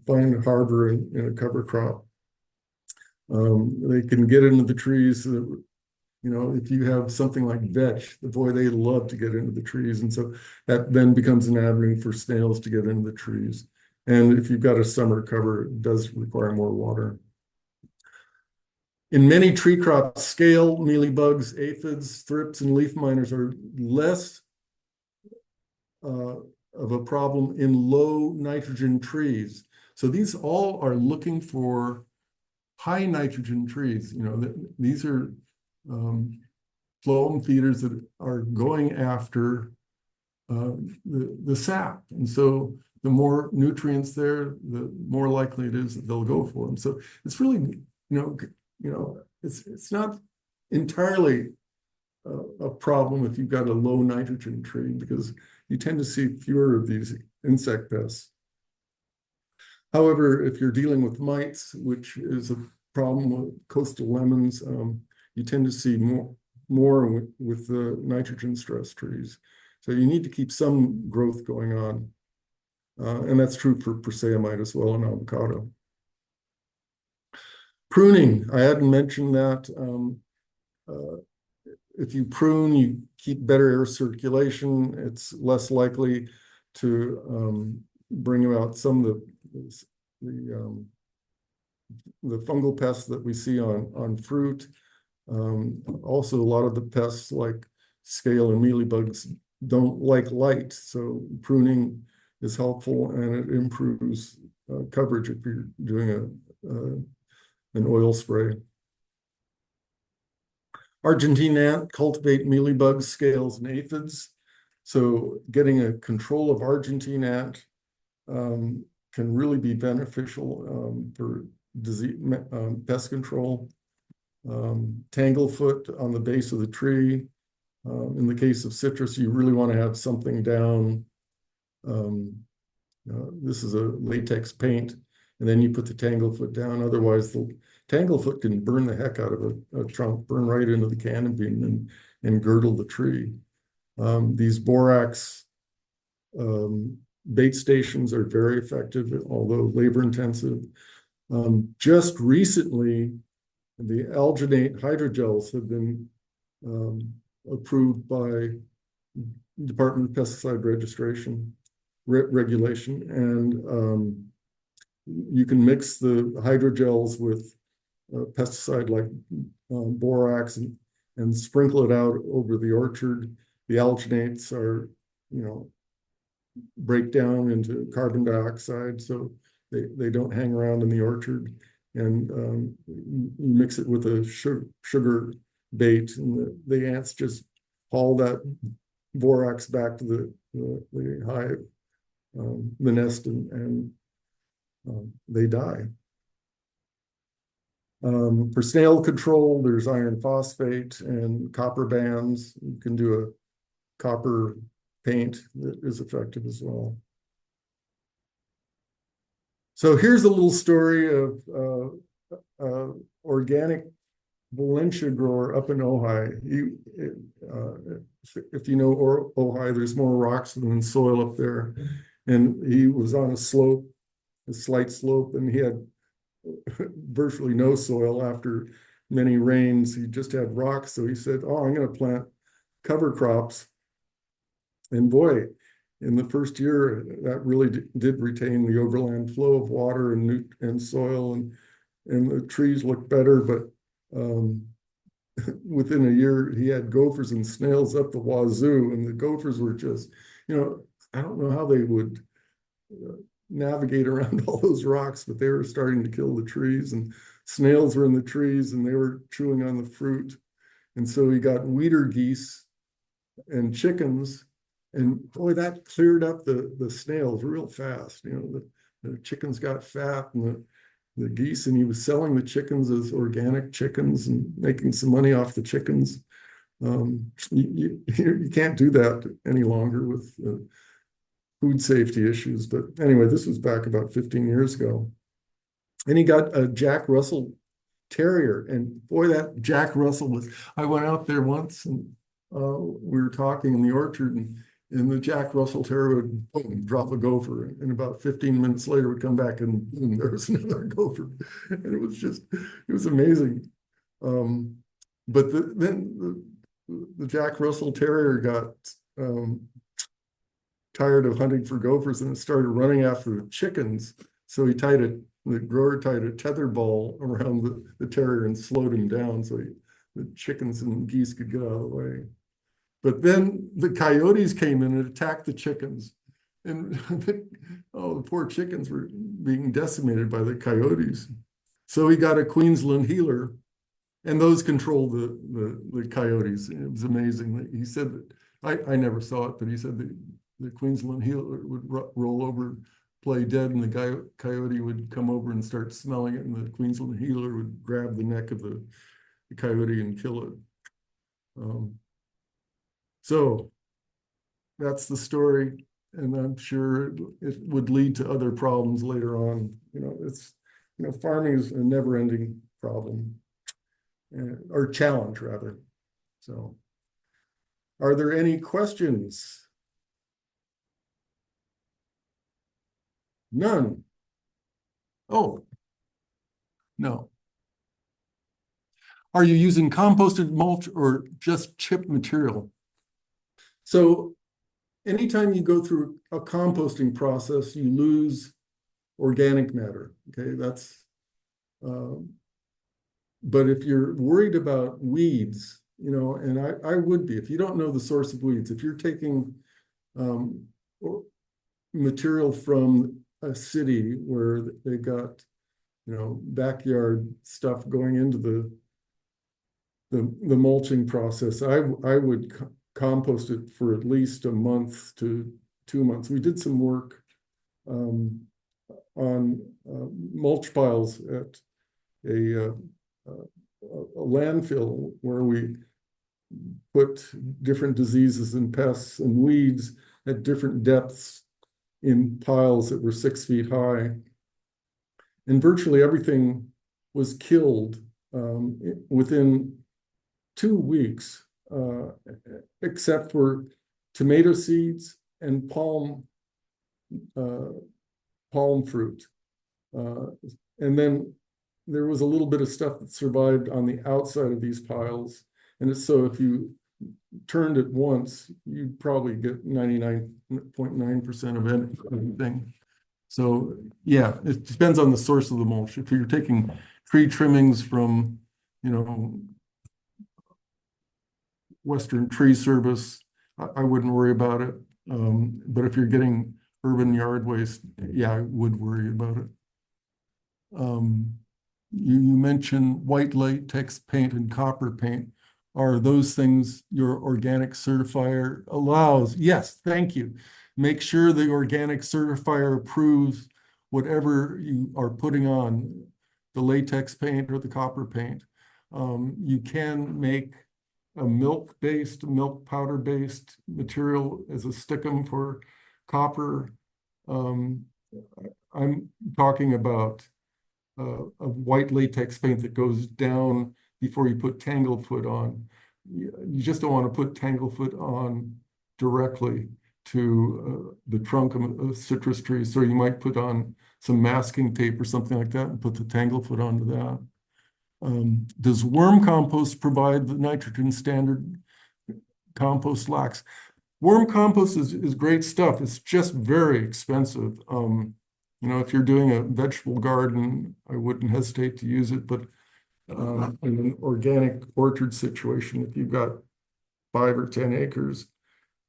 find a harbor in a cover crop. They can get into the trees. If you have something like vetch, boy, they love to get into the trees. And so that then becomes an avenue for snails to get into the trees. And if you've got a summer cover, it does require more water. In many tree crops, scale, mealybugs, aphids, thrips, and leaf miners are less of a problem in low nitrogen trees. So these all are looking for high nitrogen trees. You know, these are phloem feeders that are going after the sap. And so the more nutrients there, the more likely it is that they'll go for them. So it's really, it's not entirely a problem if you've got a low nitrogen tree, because you tend to see fewer of these insect pests. However, if you're dealing with mites, which is a problem with coastal lemons, you tend to see more with the nitrogen stress trees. So you need to keep some growth going on. And that's true for Persea mite as well in avocado. Pruning, I hadn't mentioned that. If you prune, you keep better air circulation. It's less likely to bring about some of the fungal pests that we see on fruit. Also, a lot of the pests like scale and mealybugs don't like light, so pruning is helpful, and it improves coverage if you're doing an oil spray. Argentine ant cultivate mealybugs, scales, and aphids. So getting a control of Argentine ant can really be beneficial for disease, pest control. Tanglefoot on the base of the tree. In the case of citrus, you really want to have something down. This is a latex paint, and then you put the tanglefoot down. Otherwise, the tanglefoot can burn the heck out of a trunk, burn right into the canopy and girdle the tree. These borax bait stations are very effective, although labor intensive. Just recently, the alginate hydrogels have been approved by Department of Pesticide Regulation, and you can mix the hydrogels with pesticide like borax and sprinkle it out over the orchard. The alginates are, break down into carbon dioxide, so they don't hang around in the orchard. And you mix it with a sugar bait, and the ants just haul that borax back to the hive, the nest, and they die. For snail control, there's iron phosphate and copper bands. You can do a copper paint that is effective as well. So here's a little story of organic Valencia grower up in Ojai. If you know Ojai, there's more rocks than soil up there. And he was on a slope, a slight slope, and he had virtually no soil after many rains. He just had rocks. So he said, oh, I'm going to plant cover crops. And boy, in the first year, that really did retain the overland flow of water and soil, and the trees looked better. But within a year, he had gophers and snails up the wazoo, and the gophers were just, I don't know how they would navigate around all those rocks, but they were starting to kill the trees, and snails were in the trees, and they were chewing on the fruit. And so he got weeder geese and chickens. And boy, that cleared up the snails real fast. The chickens got fat, and the geese, and he was selling the chickens as organic chickens and making some money off the chickens. You can't do that any longer with food safety issues. But anyway, this was back about 15 years ago. And he got a Jack Russell Terrier. And boy, that Jack Russell I went out there once, and we were talking in the orchard, and the Jack Russell Terrier would boom, drop a gopher, and about 15 minutes later would come back, and boom, there was another gopher. And it was amazing. But then the Jack Russell Terrier got tired of hunting for gophers and started running after the chickens. So the grower tied a tether ball around the terrier and slowed him down so the chickens and geese could get out of the way. But then the coyotes came in and attacked the chickens. And the poor chickens were being decimated by the coyotes. So he got a Queensland healer, and those controlled the coyotes. It was amazing. He said that I never saw it, but he said the Queensland healer would roll over, play dead, and the coyote would come over and start smelling it, and the Queensland healer would grab the neck of the coyote and kill it. So that's the story, and I'm sure it would lead to other problems later on. Farming is a never-ending problem, or challenge rather. So, are there any questions? None. Oh, no. Are you using composted mulch or just chip material? So anytime you go through a composting process, you lose organic matter. Okay, but if you're worried about weeds, and I would be, if you don't know the source of weeds, if you're taking material from a city where they got, backyard stuff going into the mulching process, I would compost it for at least a month to 2 months. We did some work on mulch piles at a landfill where we put different diseases and pests and weeds at different depths in piles that were 6 feet high. And virtually everything was killed within 2 weeks, except for tomato seeds and palm fruit. And then there was a little bit of stuff that survived on the outside of these piles. And so if you turned it once, you'd probably get 99.9% of anything. So yeah, it depends on the source of the mulch. If you're taking tree trimmings from, Western Tree Service, I wouldn't worry about it. But if you're getting urban yard waste, yeah, I would worry about it. You mentioned white latex paint and copper paint. Are those things your organic certifier allows? Yes, thank you. Make sure the organic certifier approves whatever you are putting on, the latex paint or the copper paint. You can make a milk powder-based material as a stickum for copper. I'm talking about a white latex paint that goes down before you put tanglefoot on. You just don't want to put tanglefoot on directly to the trunk of a citrus tree. So you might put on some masking tape or something like that and put the tanglefoot onto that. Does worm compost provide the nitrogen standard compost lacks? Worm compost is great stuff. It's just very expensive. If you're doing a vegetable garden, I wouldn't hesitate to use it, but in an organic orchard situation, if you've got 5 or 10 acres,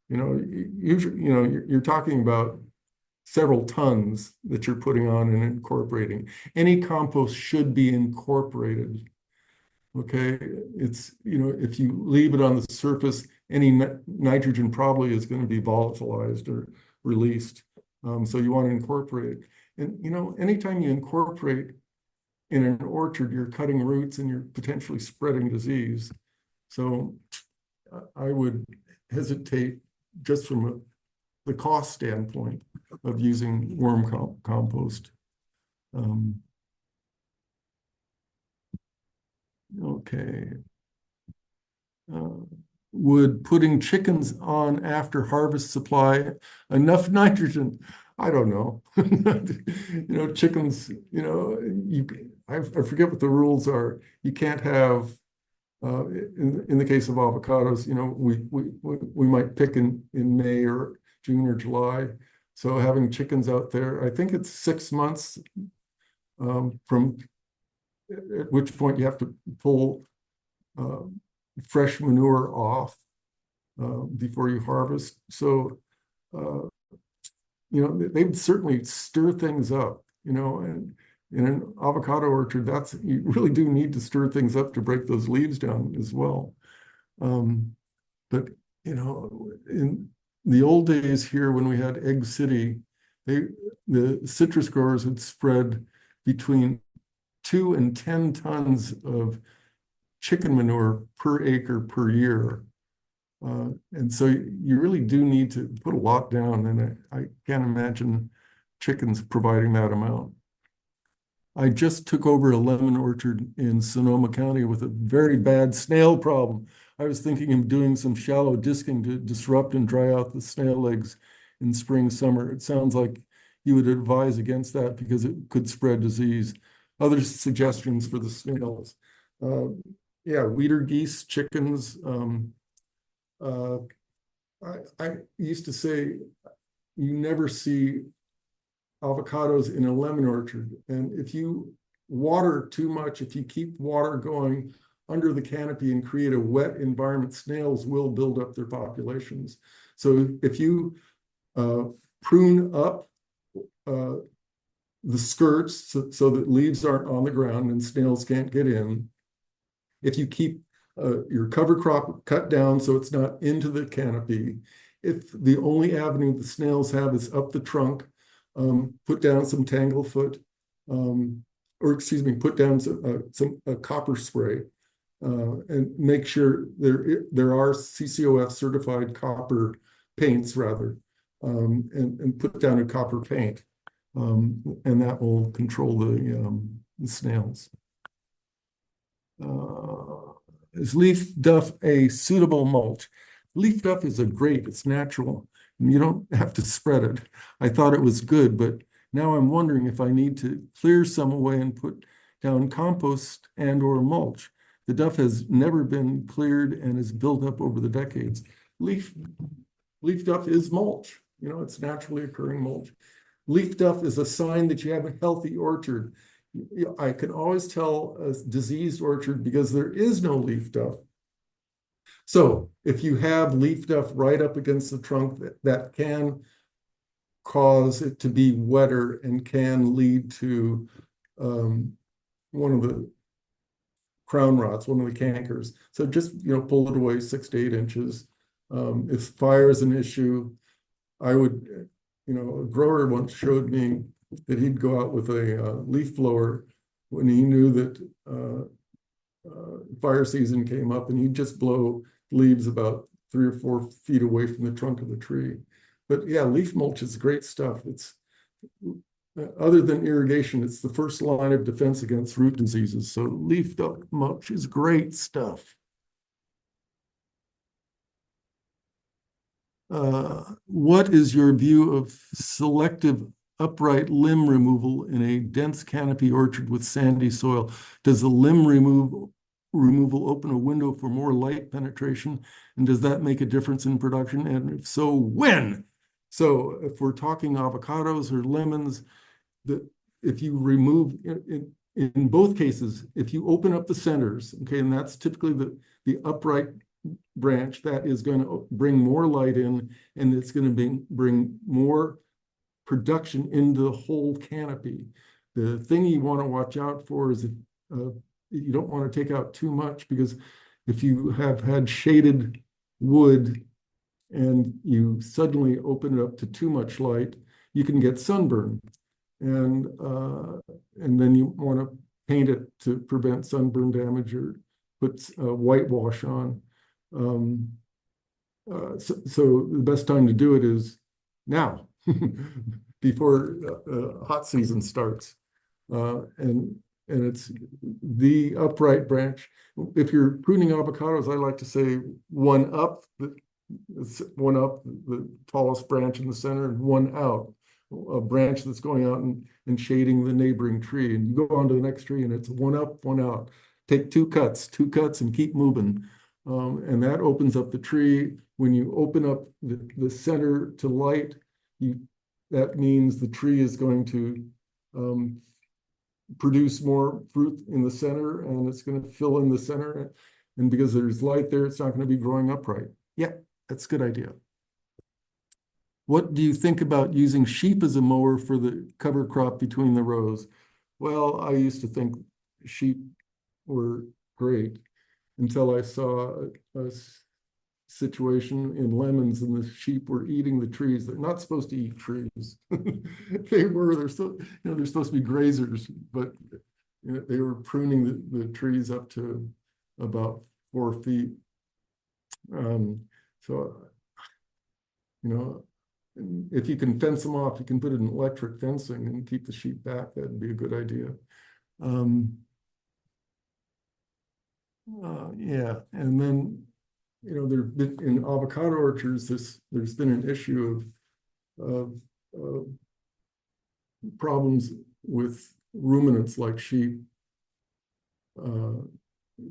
usually, you're talking about several tons that you're putting on and incorporating. Any compost should be incorporated. Okay, it's, if you leave it on the surface, any nitrogen probably is going to be volatilized or released. So you want to incorporate it. And, anytime you incorporate in an orchard, you're cutting roots and you're potentially spreading disease. So I would hesitate just from the cost standpoint of using worm compost. Okay. Would putting chickens on after harvest supply enough nitrogen? I don't know. Chickens, I forget what the rules are. You can't have, in the case of avocados, we might pick in May or June or July. So having chickens out there, I think it's 6 months from at which point you have to pull uh, fresh manure off before you harvest. So, they would certainly stir things up, and in an avocado orchard, you really do need to stir things up to break those leaves down as well. But, in the old days here when we had Egg City, the citrus growers would spread between 2 and 10 tons of chicken manure per acre per year. And so you really do need to put a lot down, and I can't imagine chickens providing that amount. I just took over a lemon orchard in Sonoma County with a very bad snail problem. I was thinking of doing some shallow disking to disrupt and dry out the snail eggs in spring, summer. It sounds like you would advise against that because it could spread disease. Other suggestions for the snails. Yeah, wheater geese, chickens. I used to say you never see avocados in a lemon orchard. And if you water too much, if you keep water going under the canopy and create a wet environment, snails will build up their populations. So if you prune up the skirts so that leaves aren't on the ground and snails can't get in, if you keep your cover crop cut down so it's not into the canopy, if the only avenue the snails have is up the trunk, put down some tanglefoot, put down some copper spray, and make sure there are CCOF certified copper paints rather, and put down a copper paint, and that will control the snails. Is leaf duff a suitable mulch? Leaf duff is it's natural, and you don't have to spread it. I thought it was good, but now I'm wondering if I need to clear some away and put down compost and or mulch. The duff has never been cleared and is built up over the decades. Leaf duff is mulch. It's naturally occurring mulch. Leaf duff is a sign that you have a healthy orchard. I can always tell a diseased orchard because there is no leaf duff. So if you have leaf duff right up against the trunk, that can cause it to be wetter and can lead to one of the crown rots, one of the cankers. So just pull it away 6 to 8 inches. If fire is an issue, I would, a grower once showed me that he'd go out with a leaf blower when he knew that fire season came up, and he'd just blow leaves about 3 or 4 feet away from the trunk of the tree. But yeah, leaf mulch is great stuff. It's other than irrigation, it's the first line of defense against root diseases. So leaf mulch is great stuff. What is your view of selective upright limb removal in a dense canopy orchard with sandy soil? Does the limb removal open a window for more light penetration? And does that make a difference in production? And if so, when? So if we're talking avocados or lemons, if you remove, in both cases, if you open up the centers, okay, and that's typically the upright branch, that is going to bring more light in, and it's going to bring more production into the whole canopy. The thing you want to watch out for is that you don't want to take out too much, because if you have had shaded wood and you suddenly open it up to too much light, you can get sunburn. And then you want to paint it to prevent sunburn damage, or put whitewash on. So the best time to do it is now, before hot season starts. And it's the upright branch. If you're pruning avocados, I like to say one up the tallest branch in the center, and one out, a branch that's going out and shading the neighboring tree. And you go on to the next tree, and it's one up, one out. Take two cuts, and keep moving. and that opens up the tree. When you open up the center to light, that means the tree is going to produce more fruit in the center, and it's going to fill in the center. And because there's light there, it's not going to be growing upright. Yeah, that's a good idea. What do you think about using sheep as a mower for the cover crop between the rows? Well, I used to think sheep were great until I saw a situation in lemons, and the sheep were eating the trees. They're not supposed to eat trees. They're still, they're supposed to be grazers, but they were pruning the trees up to about 4 feet. So, if you can fence them off, you can put in electric fencing and keep the sheep back. That'd be a good idea. Yeah, and then there've been in avocado orchards, there's been an issue of problems with ruminants like sheep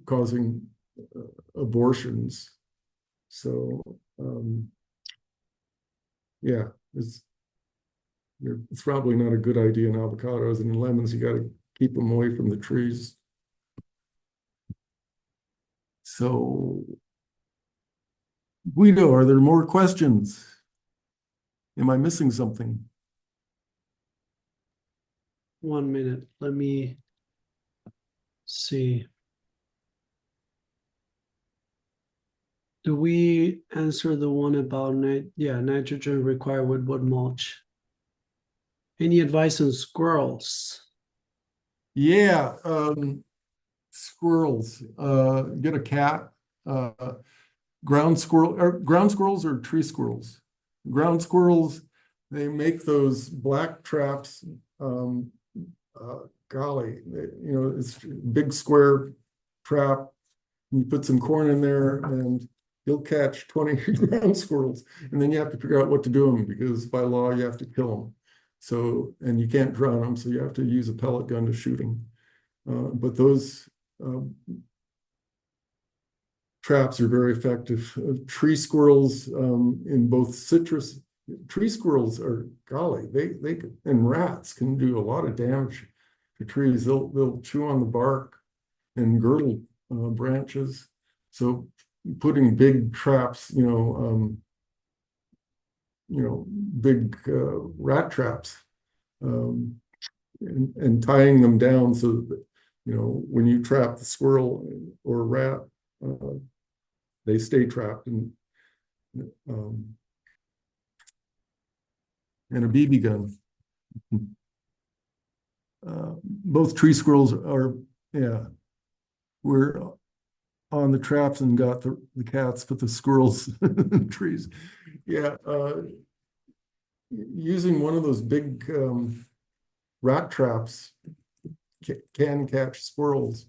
causing abortions. So yeah, it's probably not a good idea in avocados, and in lemons you got to keep them away from the trees. So, Guido, are there more questions? Am I missing something? 1 minute. Let me see. Do we answer the one about nitrogen required with wood mulch? Any advice on squirrels? Yeah, squirrels. Get a cat. Ground squirrels or tree squirrels? Ground squirrels, they make those black traps. Golly, it's a big square trap. You put some corn in there, and you'll catch 20 ground squirrels, and then you have to figure out what to do them, because by law you have to kill them. So, and you can't drown them, so you have to use a pellet gun to shoot them. But those traps are very effective. Tree squirrels in both citrus. Tree squirrels are, golly, they and rats can do a lot of damage to trees. They'll chew on the bark and girdle branches. So putting big traps, big rat traps, and tying them down so that when you trap the squirrel or rat, they stay trapped. And a BB gun. Both tree squirrels are, we're on the traps and got the cats, but the squirrels in trees. Yeah, using one of those big rat traps can catch squirrels.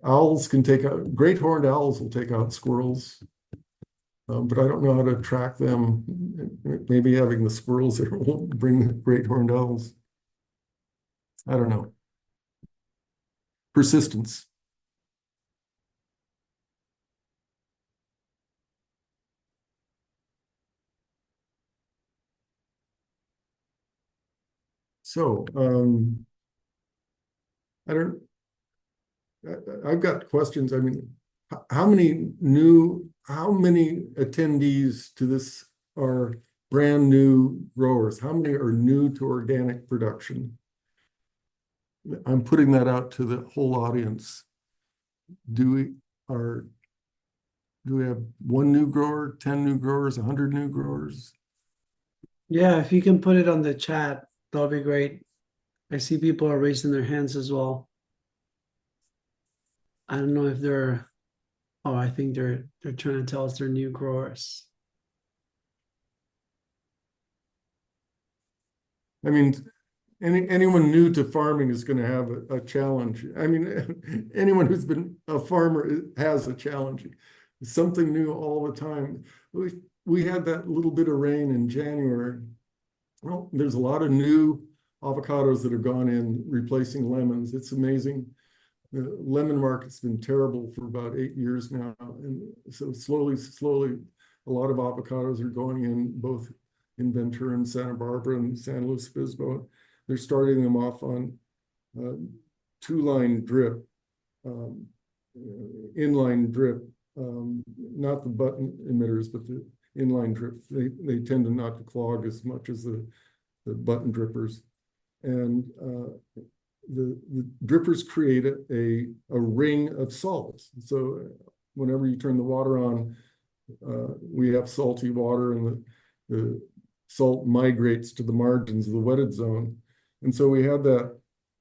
Owls can take out, great horned owls will take out squirrels, but I don't know how to track them. Maybe having the squirrels there will bring the great horned owls. I don't know. Persistence. So I've got questions. I mean, how many attendees to this are brand new growers? How many are new to organic production? I'm putting that out to the whole audience. Do we have 1 new grower, 10 new growers, 100 new growers? Yeah, if you can put it on the chat, that'll be great. I see people are raising their hands as well. I don't know if they're, I think they're trying to tell us they're new growers. I mean, anyone new to farming is going to have a challenge. I mean, anyone who's been a farmer has a challenge. Something new all the time. We had that little bit of rain in January. Well, there's a lot of new avocados that have gone in replacing lemons. It's amazing. The lemon market's been terrible for about 8 years now. And so slowly, a lot of avocados are going in both in Ventura and Santa Barbara and San Luis Obispo. They're starting them off on two-line drip, inline drip, not the button emitters, but the inline drip. They tend to not to clog as much as the button drippers. And the drippers create a ring of salts. So whenever you turn the water on, we have salty water, and the salt migrates to the margins of the wetted zone. And so we had that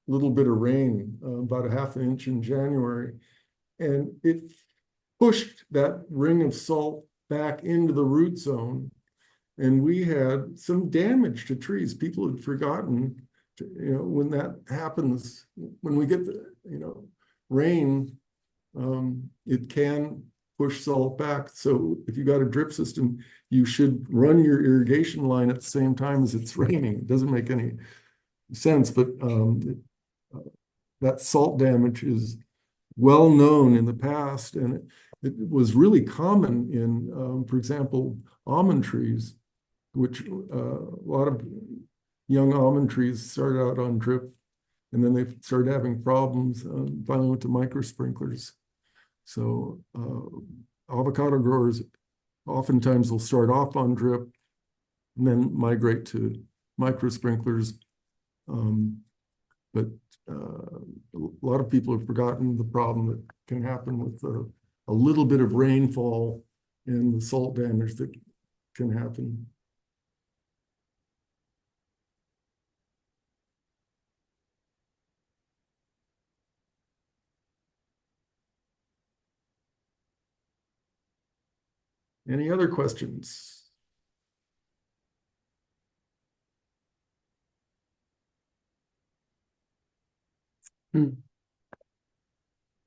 little bit of rain, about a ½ inch in January, and it pushed that ring of salt back into the root zone. And we had some damage to trees. People had forgotten to, when that happens, when we get the, rain, it can push salt back. So if you got a drip system, you should run your irrigation line at the same time as it's raining. It doesn't make any sense, but that salt damage is well known in the past, and it was really common in, for example, almond trees, which a lot of young almond trees started out on drip, and then they started having problems, finally went to micro sprinklers. So avocado growers oftentimes will start off on drip and then migrate to micro sprinklers. But a lot of people have forgotten the problem that can happen with a little bit of rainfall and the salt damage that can happen. Any other questions?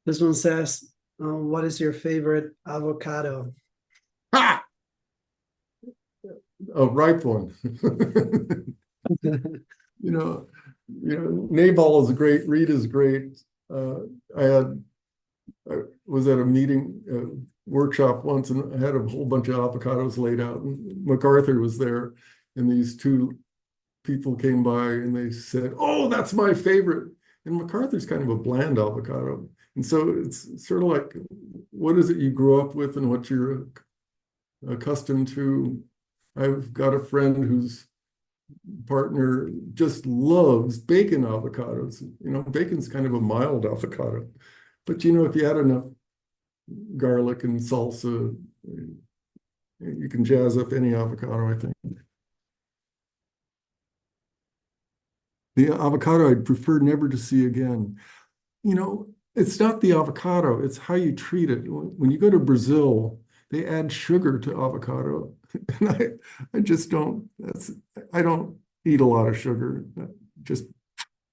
This one says, what is your favorite avocado? Ha! A ripe one. Nabal is great. Reed is great. I was at a meeting, workshop once, and I had a whole bunch of avocados laid out. And MacArthur was there, and these two people came by and they said, "Oh, that's my favorite." And MacArthur's kind of a bland avocado. And so it's sort of like, what is it you grew up with and what you're accustomed to? I've got a friend whose partner just loves bacon avocados. Bacon's kind of a mild avocado. But if you add enough garlic and salsa, you can jazz up any avocado, I think. The avocado I'd prefer never to see again. It's not the avocado, it's how you treat it. When you go to Brazil, they add sugar to avocado. And I just don't, I don't eat a lot of sugar.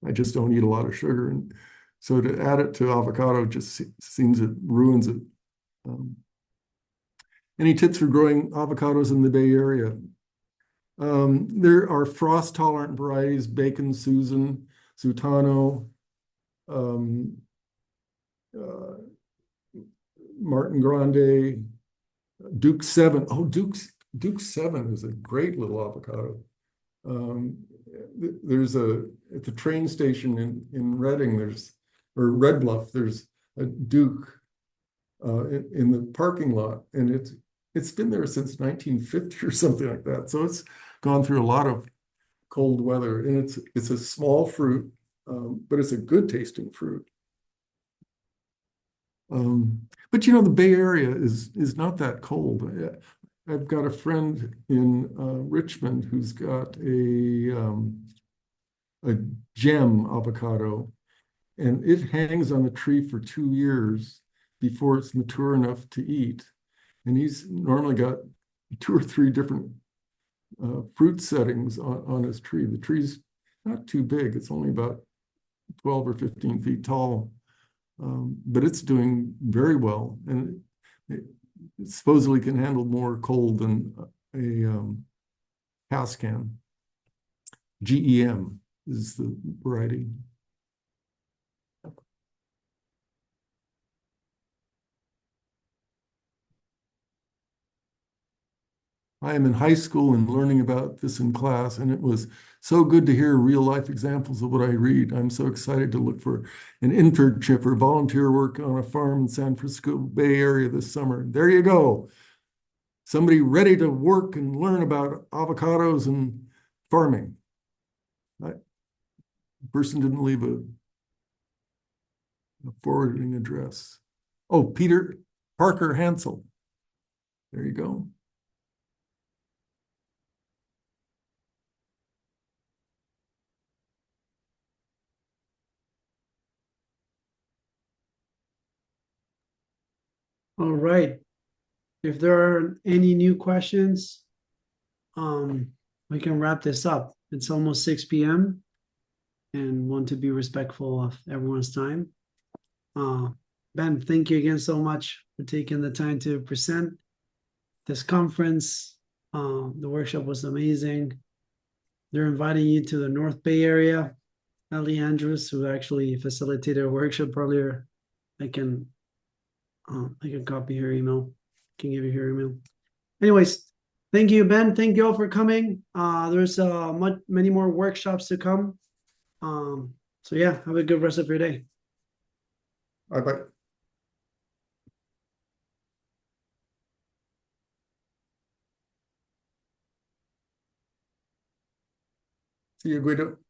I just don't eat a lot of sugar. And so to add it to avocado just seems it ruins it. Any tips for growing avocados in the Bay Area? There are frost-tolerant varieties: Bacon, Susan, Sultano, Martin Grande, Duke 7. Oh, Duke 7 is a great little avocado. There's at the train station in Reading, or Red Bluff, there's a Duke in the parking lot, and it's been there since 1950 or something like that. So it's gone through a lot of cold weather, and it's a small fruit, but it's a good tasting fruit. But the Bay Area is not that cold. I've got a friend in Richmond who's got a gem avocado, and it hangs on the tree for 2 years before it's mature enough to eat. And he's normally got 2 or 3 different fruit settings on his tree. The tree's not too big. It's only about 12 or 15 feet tall, but it's doing very well. And it supposedly can handle more cold than a house can. GEM. is the variety. I am in high school and learning about this in class, and it was so good to hear real life examples of what I read. I'm so excited to look for an internship or volunteer work on a farm in San Francisco Bay Area this summer. There you go. Somebody ready to work and learn about avocados and farming. The person didn't leave a forwarding address. Oh, Peter Parker Hansel. There you go. All right. If there are any new questions, we can wrap this up. It's almost 6 p.m. and want to be respectful of everyone's time. Ben, thank you again so much for taking the time to present this conference. The workshop was amazing. They're inviting you to the North Bay area. Ellie Andrews, who actually facilitated a workshop earlier, I can copy her email. Can give you her email. Anyways, thank you, Ben. Thank you all for coming. There's many more workshops to come. So yeah, have a good rest of your day. Bye-bye. See you, Guido.